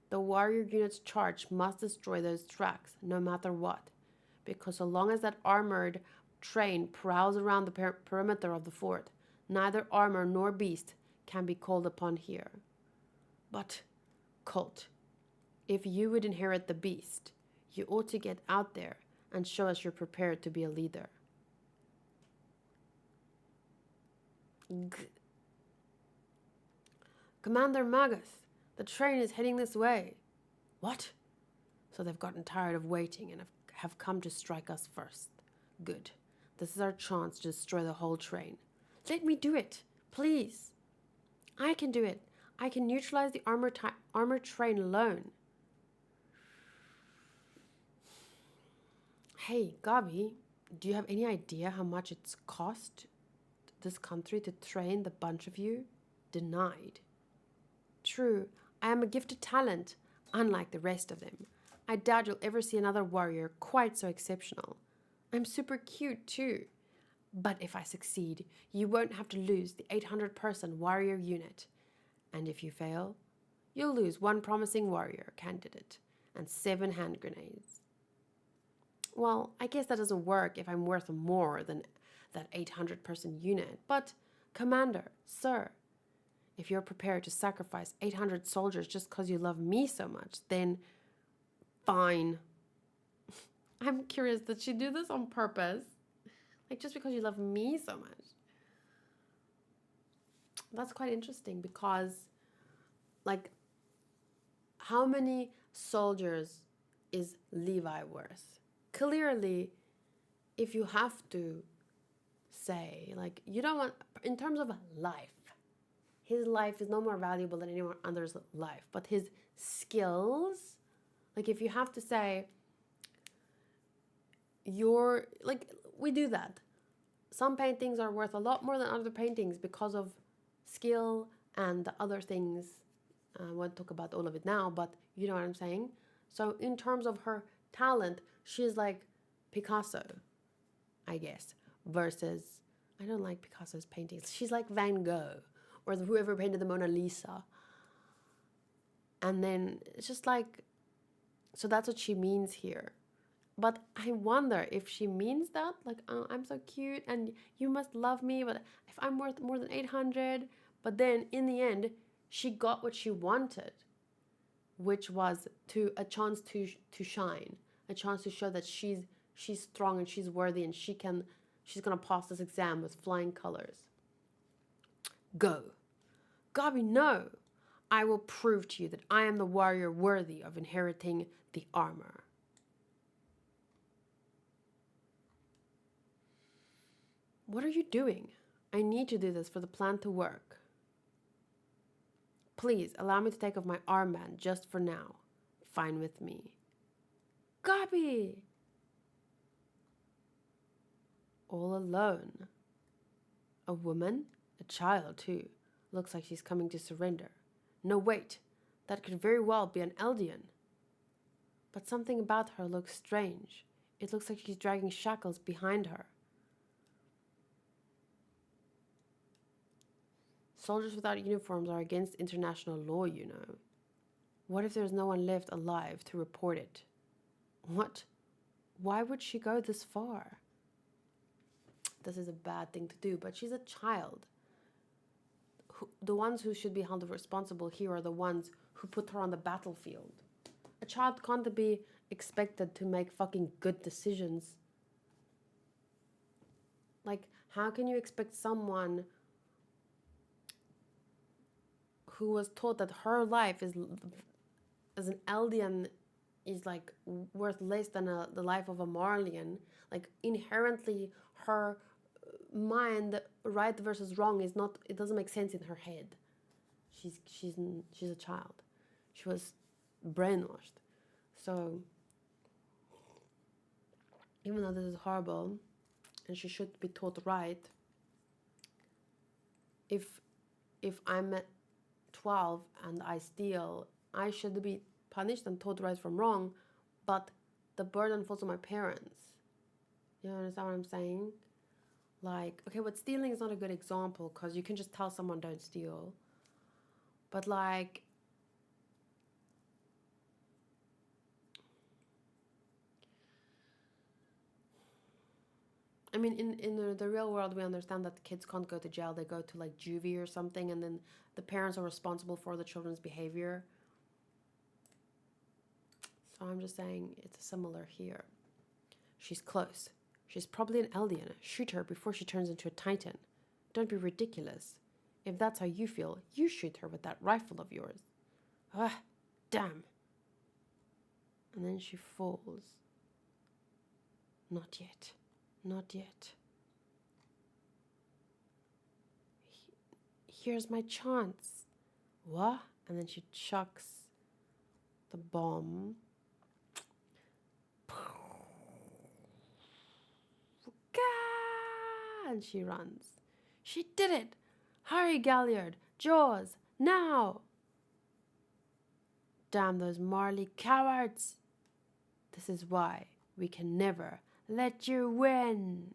The warrior unit's charge must destroy those tracks, no matter what. Because so long as that armored train prowls around the perimeter of the fort, neither armor nor beast can be called upon here. But, Colt, if you would inherit the beast, you ought to get out there and show us you're prepared to be a leader. Commander Magath, the train is heading this way. What? So they've gotten tired of waiting and have come to strike us first. Good. This is our chance to destroy the whole train. Let me do it, please. I can do it. I can neutralize the armored train alone. Hey, Gabi, do you have any idea how much it's cost this country to train the bunch of you? Denied. True, I am a gifted talent, unlike the rest of them. I doubt you'll ever see another warrior quite so exceptional. I'm super cute too. But if I succeed, you won't have to lose the 800-person warrior unit. And if you fail, you'll lose one promising warrior candidate and 7 hand grenades. Well, I guess that doesn't work if I'm worth more than that 800-person unit. But, Commander, sir, if you're prepared to sacrifice 800 soldiers just because you love me so much, then fine. I'm curious, did she do this on purpose? Like, just because you love me so much? That's quite interesting because, like, how many soldiers is Levi worth? Clearly, if you have to say, like, you don't want, in terms of life, his life is no more valuable than anyone other's life, but his skills, like, if you have to say, like, we do that. Some paintings are worth a lot more than other paintings because of skill and the other things. I won't talk about all of it now, but you know what I'm saying? So in terms of her talent, she's like Picasso, I guess, versus, I don't like Picasso's paintings. She's like Van Gogh or whoever painted the Mona Lisa. And then it's just like, so that's what she means here. But I wonder if she means that, like, oh, I'm so cute and you must love me, but if I'm worth more than 800, but then in the end, she got what she wanted, which was a chance to shine, a chance to show that she's strong and she's worthy and she's gonna pass this exam with flying colors. Go. Gabi, no. I will prove to you that I am the warrior worthy of inheriting the armor. What are you doing? I need to do this for the plan to work. Please allow me to take off my armband just for now. Fine with me. Gabi! All alone. A woman? A child too. Looks like she's coming to surrender. No, wait. That could very well be an Eldian. But something about her looks strange. It looks like she's dragging shackles behind her. Soldiers without uniforms are against international law, you know. What if there's no one left alive to report it? What? Why would she go this far? This is a bad thing to do, but she's a child. The ones who should be held responsible here are the ones who put her on the battlefield. A child can't be expected to make fucking good decisions. Like, how can you expect someone who was taught that her life is, as an Eldian, is like worth less than the life of a Marleyan? Like, inherently, her mind, right versus wrong, is not. It doesn't make sense in her head. She's a child. She was brainwashed. So, even though this is horrible, and she should be taught right, if I'm 12 and I steal, I should be punished and taught right from wrong, but the burden falls on my parents. You understand what I'm saying? Like, okay, but stealing is not a good example because you can just tell someone don't steal. But like, I mean, in the real world, we understand that kids can't go to jail. They go to like juvie or something, and then the parents are responsible for the children's behavior. So I'm just saying it's similar here. She's close. She's probably an Eldian. Shoot her before she turns into a Titan. Don't be ridiculous. If that's how you feel, you shoot her with that rifle of yours. Ah, damn. And then she falls. Not yet. Not yet. Here's my chance. What? And then she chucks the bomb. And she runs. She did it! Hurry, Galliard! Jaws! Now! Damn those Marley cowards! This is why we can never let you win!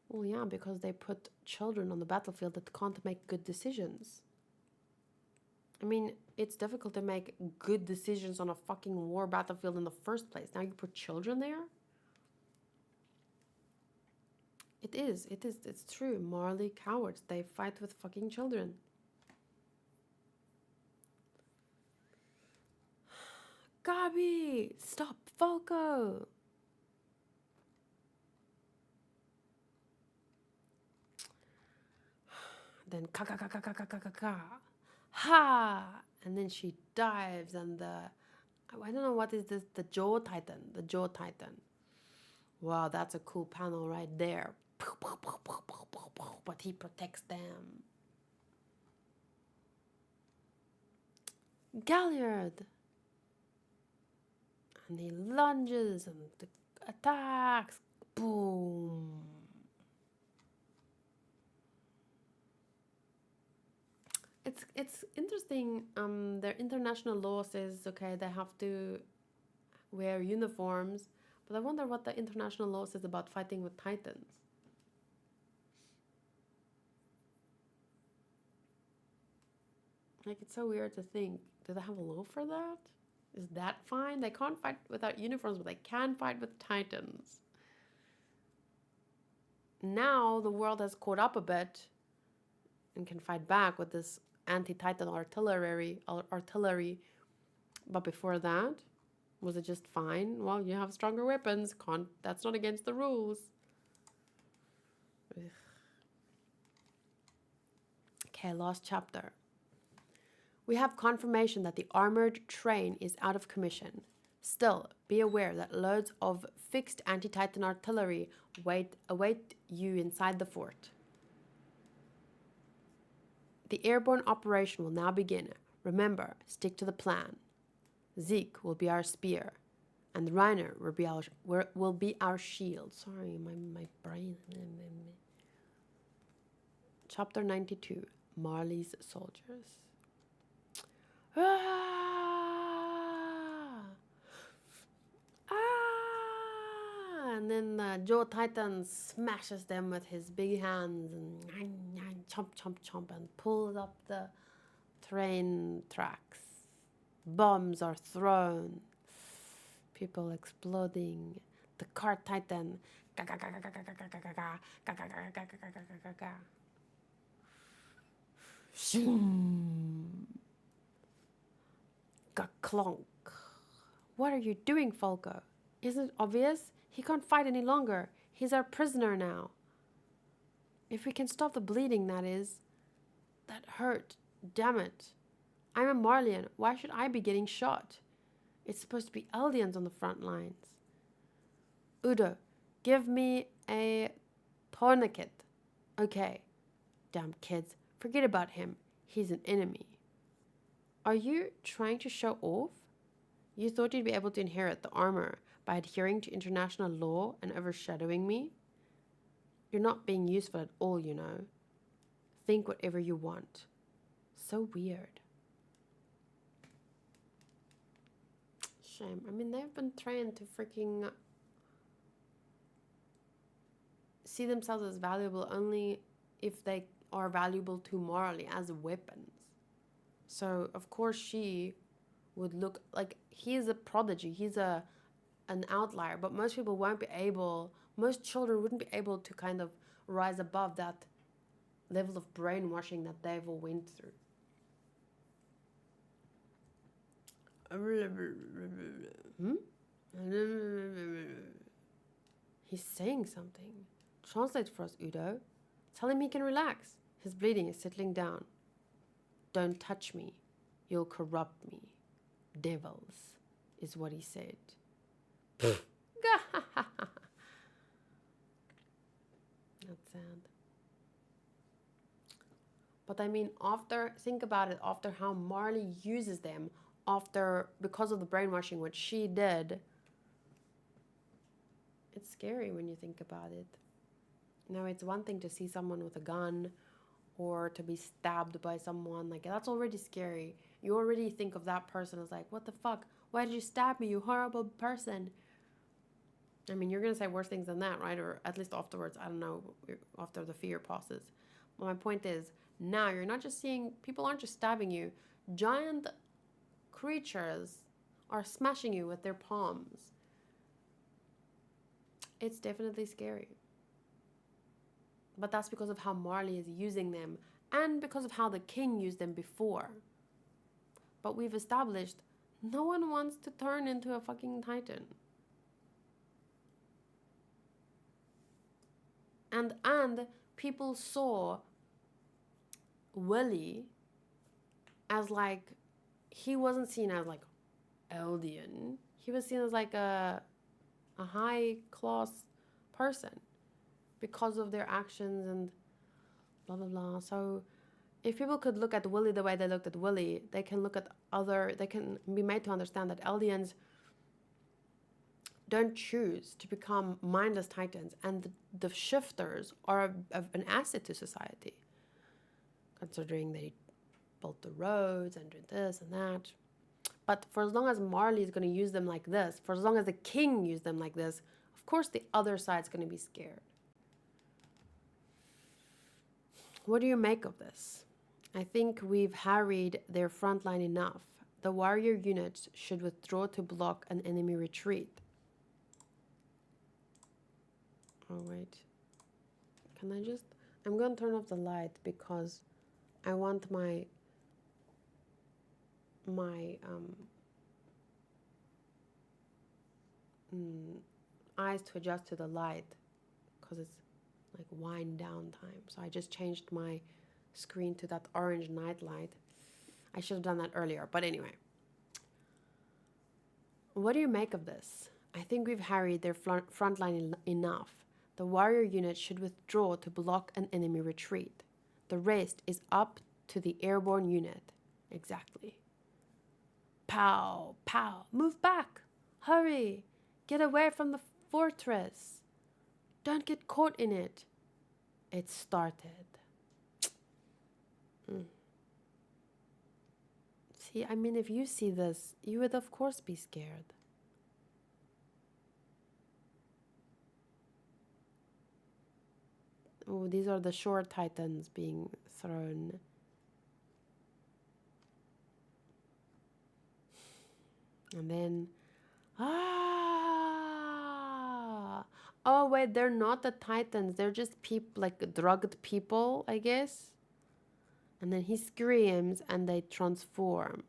Well, yeah, because they put children on the battlefield that can't make good decisions. I mean, it's difficult to make good decisions on a fucking war battlefield in the first place. Now you put children there? It's true. Marley cowards. They fight with fucking children. Gabi! Stop! Falco! Then ka. Ha! And then she dives and I don't know what is this, the jaw titan. Wow, that's a cool panel right there. But he protects them. Galliard! And he lunges and attacks. Boom! It's interesting. Their international law says, okay, they have to wear uniforms, but I wonder what the international law says about fighting with titans. Like, it's so weird to think, do they have a law for that? Is that fine? They can't fight without uniforms, but they can fight with titans. Now the world has caught up a bit and can fight back with this anti-titan artillery. But before that, was it just fine? Well, you have stronger weapons. That's not against the rules. Ugh. Okay, last chapter. We have confirmation that the armored train is out of commission. Still, be aware that loads of fixed anti-titan artillery await you inside the fort. The airborne operation will now begin. Remember, stick to the plan. Zeke will be our spear, and Reiner will be our shield. Sorry, my brain. Chapter 92, Marley's soldiers. Ah! Ah! And then Joe Titan smashes them with his big hands and chomp, chomp, chomp, and pulls up the train tracks. Bombs are thrown. People exploding. The car Titan. Clonk. What are you doing, Falco? Isn't it obvious? He can't fight any longer. He's our prisoner now. If we can stop the bleeding, that is. That hurt. Damn it. I'm a Marleyan. Why should I be getting shot? It's supposed to be Eldians on the front lines. Udo, give me a tourniquet. Okay. Damn kids. Forget about him. He's an enemy. Are you trying to show off? You thought you'd be able to inherit the armor by adhering to international law and overshadowing me? You're not being useful at all, you know. Think whatever you want. So weird. Shame. I mean, they've been trained to freaking see themselves as valuable only if they are valuable to Marley as weapons. So, of course, she would look like he's a prodigy. He's an outlier, but most people won't be able, most children wouldn't be able to kind of rise above that level of brainwashing that they've all went through. He's saying something. Translate for us, Udo. Tell him he can relax. His bleeding is settling down. Don't touch me. You'll corrupt me. Devils, is what he said. That's sad. But I mean, think about it, after how Marley uses them, because of the brainwashing, what she did, it's scary when you think about it. Now, it's one thing to see someone with a gun or to be stabbed by someone. Like, that's already scary. You already think of that person as like, what the fuck? Why did you stab me, you horrible person? I mean, you're going to say worse things than that, right? Or at least afterwards, I don't know, after the fear passes. But my point is, now you're not just seeing, people aren't just stabbing you. Giant creatures are smashing you with their palms. It's definitely scary. But that's because of how Marley is using them and because of how the king used them before. But we've established no one wants to turn into a fucking titan. And people saw Willie as like, he wasn't seen as like Eldian. He was seen as like a high class person because of their actions and blah blah blah. So if people could look at Willie the way they looked at Willie, they can be made to understand that Eldians don't choose to become mindless titans, and the shifters are an asset to society, considering they built the roads and did this and that. But for as long as Marley is going to use them like this, for as long as the king used them like this, of course the other side's going to be scared. What do you make of this? I think we've harried their front line enough. The warrior units should withdraw to block an enemy retreat. Oh, wait. I'm going to turn off the light because I want my eyes to adjust to the light because it's like wind down time. So I just changed my screen to that orange night light. I should have done that earlier, but anyway. What do you make of this? I think we've harried their front line enough. The warrior unit should withdraw to block an enemy retreat. The rest is up to the airborne unit. Exactly. Pow, pow, move back. Hurry. Get away from the fortress. Don't get caught in it. It started. See, I mean, if you see this, you would of course be scared. Oh, these are the shore titans being thrown. And then, oh wait, they're not the titans. They're just like drugged people, I guess. And then he screams and they transform.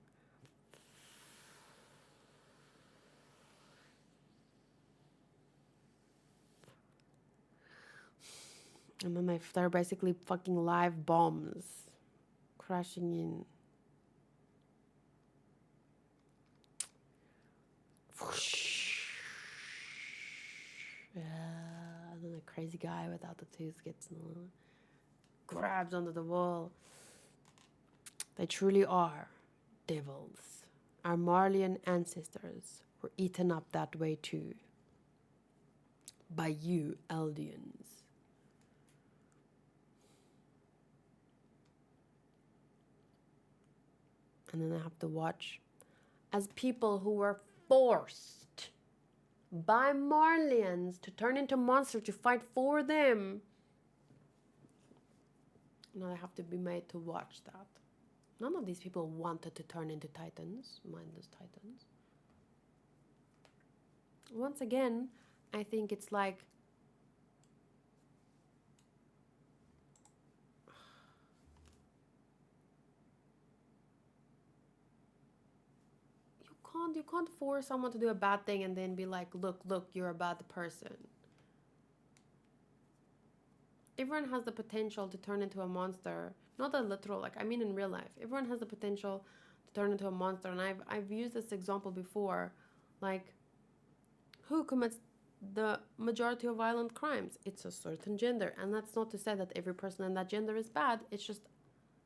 And then they're basically fucking live bombs crashing in. Yeah, and then the crazy guy without the tooth gets grabs onto the wall. They truly are devils. Our Marleyan ancestors were eaten up that way too. By you, Eldians. And then I have to watch as people who were forced by Marleyans to turn into monsters to fight for them. Now I have to be made to watch that. None of these people wanted to turn into titans, mindless titans. Once again, I think it's like you can't force someone to do a bad thing and then be like, look, you're a bad person. Everyone has the potential to turn into a monster. Not a literal, like I mean in real life. Everyone has the potential to turn into a monster. And I've used this example before. Like, who commits the majority of violent crimes? It's a certain gender. And that's not to say that every person in that gender is bad. It's just,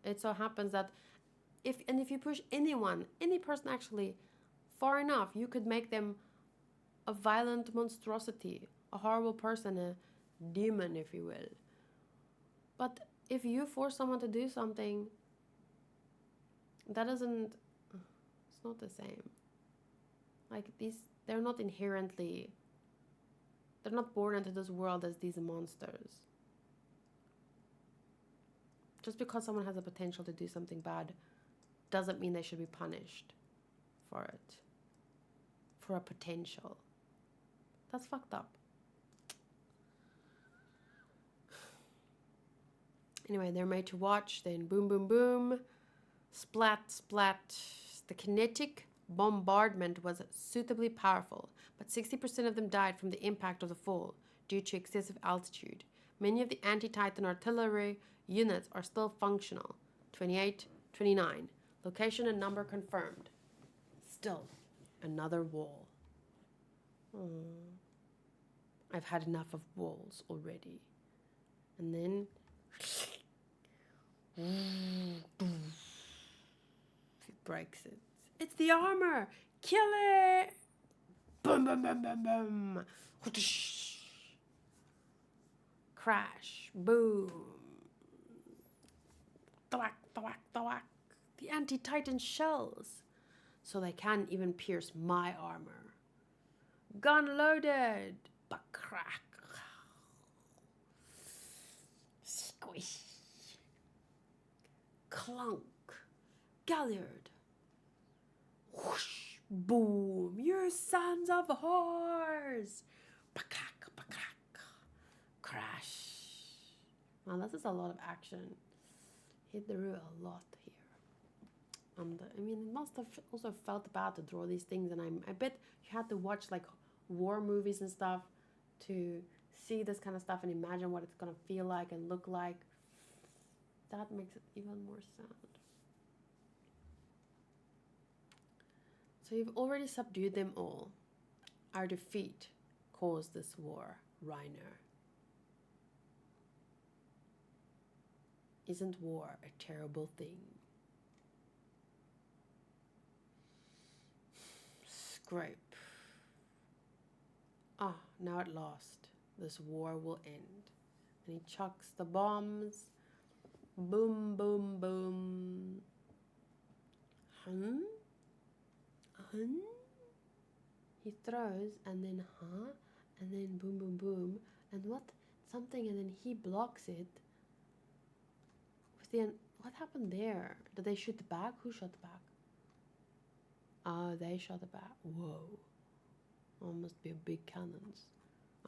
it so happens that if you push anyone, any person actually, far enough, you could make them a violent monstrosity, a horrible person, a demon, if you will. But if you force someone to do something, that doesn't, it's not the same. Like they're not inherently, they're not born into this world as these monsters. Just because someone has a potential to do something bad doesn't mean they should be punished for it. For a potential. That's fucked up. Anyway, they're made to watch, then boom, boom, boom, splat, splat. The kinetic bombardment was suitably powerful, but 60% of them died from the impact of the fall due to excessive altitude. Many of the anti-Titan artillery units are still functional. 28, 29. Location and number confirmed. Still, another wall. I've had enough of walls already. And then it breaks it. It's the armor! Kill it! Boom, boom, boom, boom, boom. Crash. Boom. Thwack, thwack, thwack. The anti-Titan shells. So they can't even pierce my armor. Gun loaded. Crack. Squish. Clunk. Galliard. Whoosh. Boom. You sons of whores. Crash. Wow, this is a lot of action. Hit the road a lot here. And I mean, it must have also felt bad to draw these things, and I bet you had to watch like war movies and stuff to see this kind of stuff and imagine what it's gonna feel like and look like. That makes it even more sad. So you've already subdued them all. Our defeat caused this war, Reiner. Isn't war a terrible thing? Scrape. Ah, now at last, this war will end. And he chucks the bombs. Boom, boom, boom. He throws, and then and then boom, boom, boom, and something, and then he blocks it. What happened there? Did they shoot back? Who shot back? Oh, they shot back. Whoa. Oh, must be big cannons.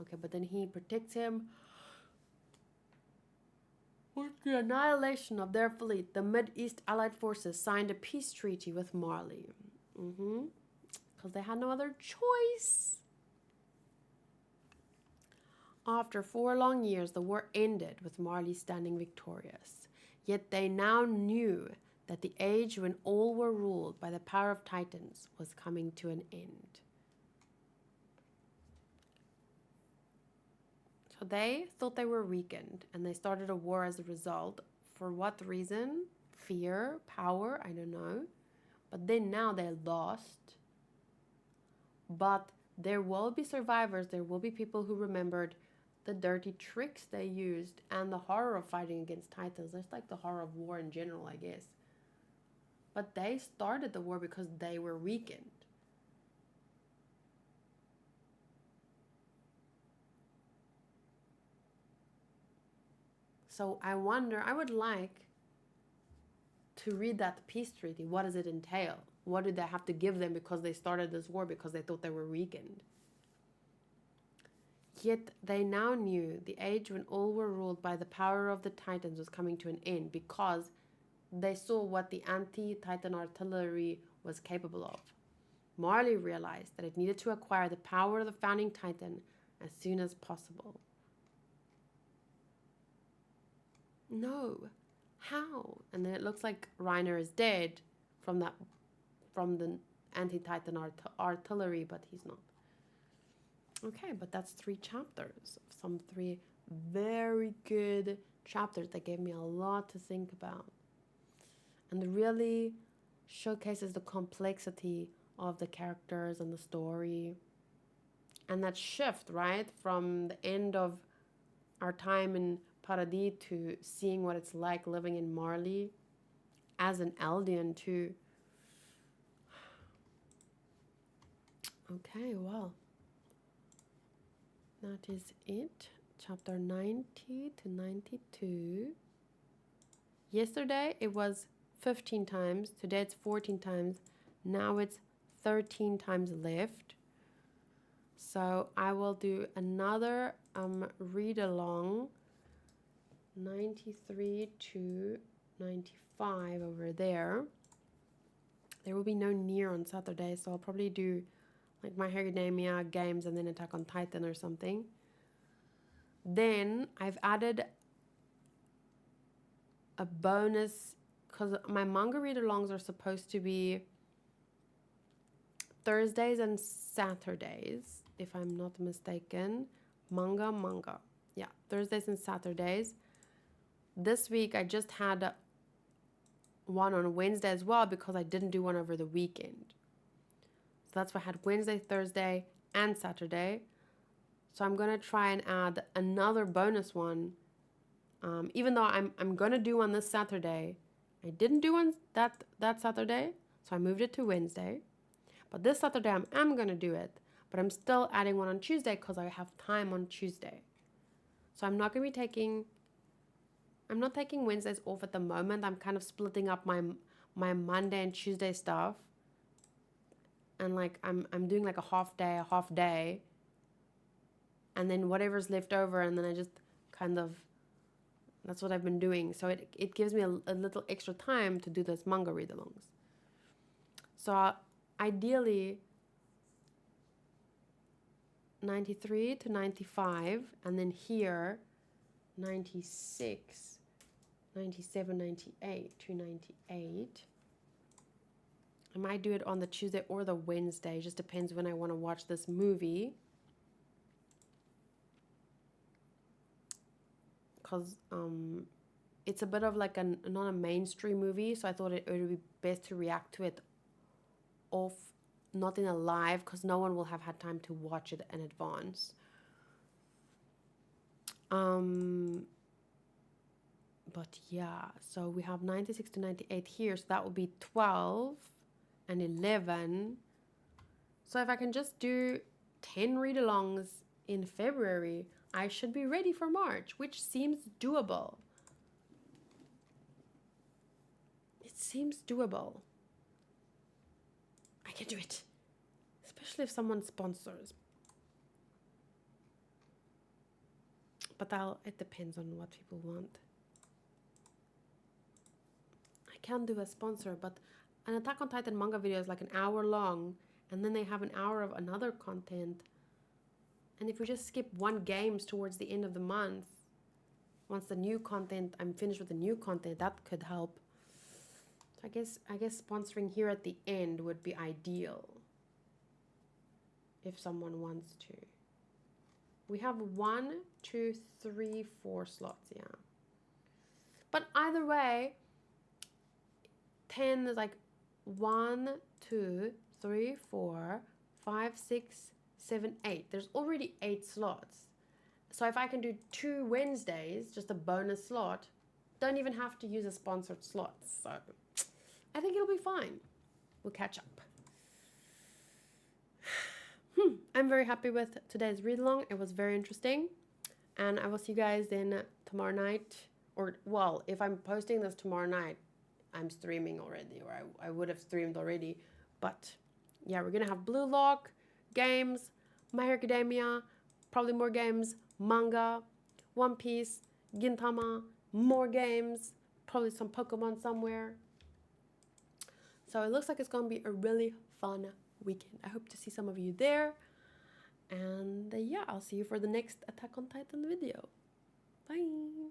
Okay, but then he protects him. With the annihilation of their fleet, the Mid-East Allied forces signed a peace treaty with Marley. Because they had no other choice. After 4 long years, the war ended with Marley standing victorious. Yet they now knew that the age when all were ruled by the power of Titans was coming to an end. So they thought they were weakened, and they started a war as a result. For what reason? Fear, power, I don't know. But then now they lost. But there will be survivors, there will be people who remembered the dirty tricks they used and the horror of fighting against Titans. There's like the horror of war in general, I guess. But they started the war because they were weakened. So I wonder, I would like to read that peace treaty. What does it entail? What did they have to give them because they started this war because they thought they were weakened? Yet they now knew the age when all were ruled by the power of the Titans was coming to an end because they saw what the anti-Titan artillery was capable of. Marley realized that it needed to acquire the power of the founding Titan as soon as possible. No, how? And then it looks like Reiner is dead from the anti-Titan artillery, but he's not. Okay, but that's 3 chapters. Some 3 very good chapters that gave me a lot to think about. And really showcases the complexity of the characters and the story. And that shift, right? From the end of our time in Paradis to seeing what it's like living in Marley as an Eldian too. Okay, well. That is it. Chapter 90 to 92. Yesterday it was 15 times. Today it's 14 times. Now it's 13 times left. So I will do another read along 93 to 95 over there. There will be no Nier on Saturday, so I'll probably do like My Hero Academia, games, and then Attack on Titan or something. Then I've added a bonus because my manga read-alongs are supposed to be Thursdays and Saturdays, if I'm not mistaken. Manga. Yeah, Thursdays and Saturdays. This week I just had one on Wednesday as well because I didn't do one over the weekend. So that's why I had Wednesday, Thursday, and Saturday. So I'm gonna try and add another bonus one. Even though I'm gonna do one this Saturday, I didn't do one that Saturday, so I moved it to Wednesday. But this Saturday I'm gonna do it, but I'm still adding one on Tuesday because I have time on Tuesday. So I'm not taking Wednesdays off at the moment. I'm kind of splitting up my Monday and Tuesday stuff. And like I'm doing like a half day. And then whatever's left over, and then I just kind of, that's what I've been doing. So it gives me a little extra time to do those manga read-alongs. So ideally 93 to 95, and then here 96, 97, 98 to 98. I might do it on the Tuesday or the Wednesday. Just depends when I want to watch this movie. Because it's a bit of like not a mainstream movie, so I thought it would be best to react to it off, not in a live, because no one will have had time to watch it in advance. But yeah, so we have 96 to 98 here, so that will be 12 and 11. So if I can just do 10 read-alongs in February, I should be ready for March, which seems doable. It seems doable. I can do it. Especially if someone sponsors. But it depends on what people want. I can do a sponsor, but an Attack on Titan manga video is like an hour long, and then they have an hour of another content. And if we just skip one games towards the end of the month, once the new content, I'm finished with the new content, that could help. So I guess sponsoring here at the end would be ideal. If someone wants to. We have 1, 2, 3, 4 slots, yeah. But either way, 10 is like 1, 2, 3, 4, 5, 6, 7, 8. There's already 8 slots. So if I can do 2 Wednesdays, just a bonus slot, don't even have to use a sponsored slot. So I think it'll be fine. We'll catch up. I'm very happy with today's read along. It was very interesting. And I will see you guys then tomorrow night. Or, well, if I'm posting this tomorrow night, I'm streaming already. Or I would have streamed already. But, yeah, we're going to have Blue Lock, games, My Hero Academia, probably more games, manga, One Piece, Gintama, more games, probably some Pokemon somewhere. So it looks like it's going to be a really fun weekend. I hope to see some of you there. And yeah, I'll see you for the next Attack on Titan video. Bye!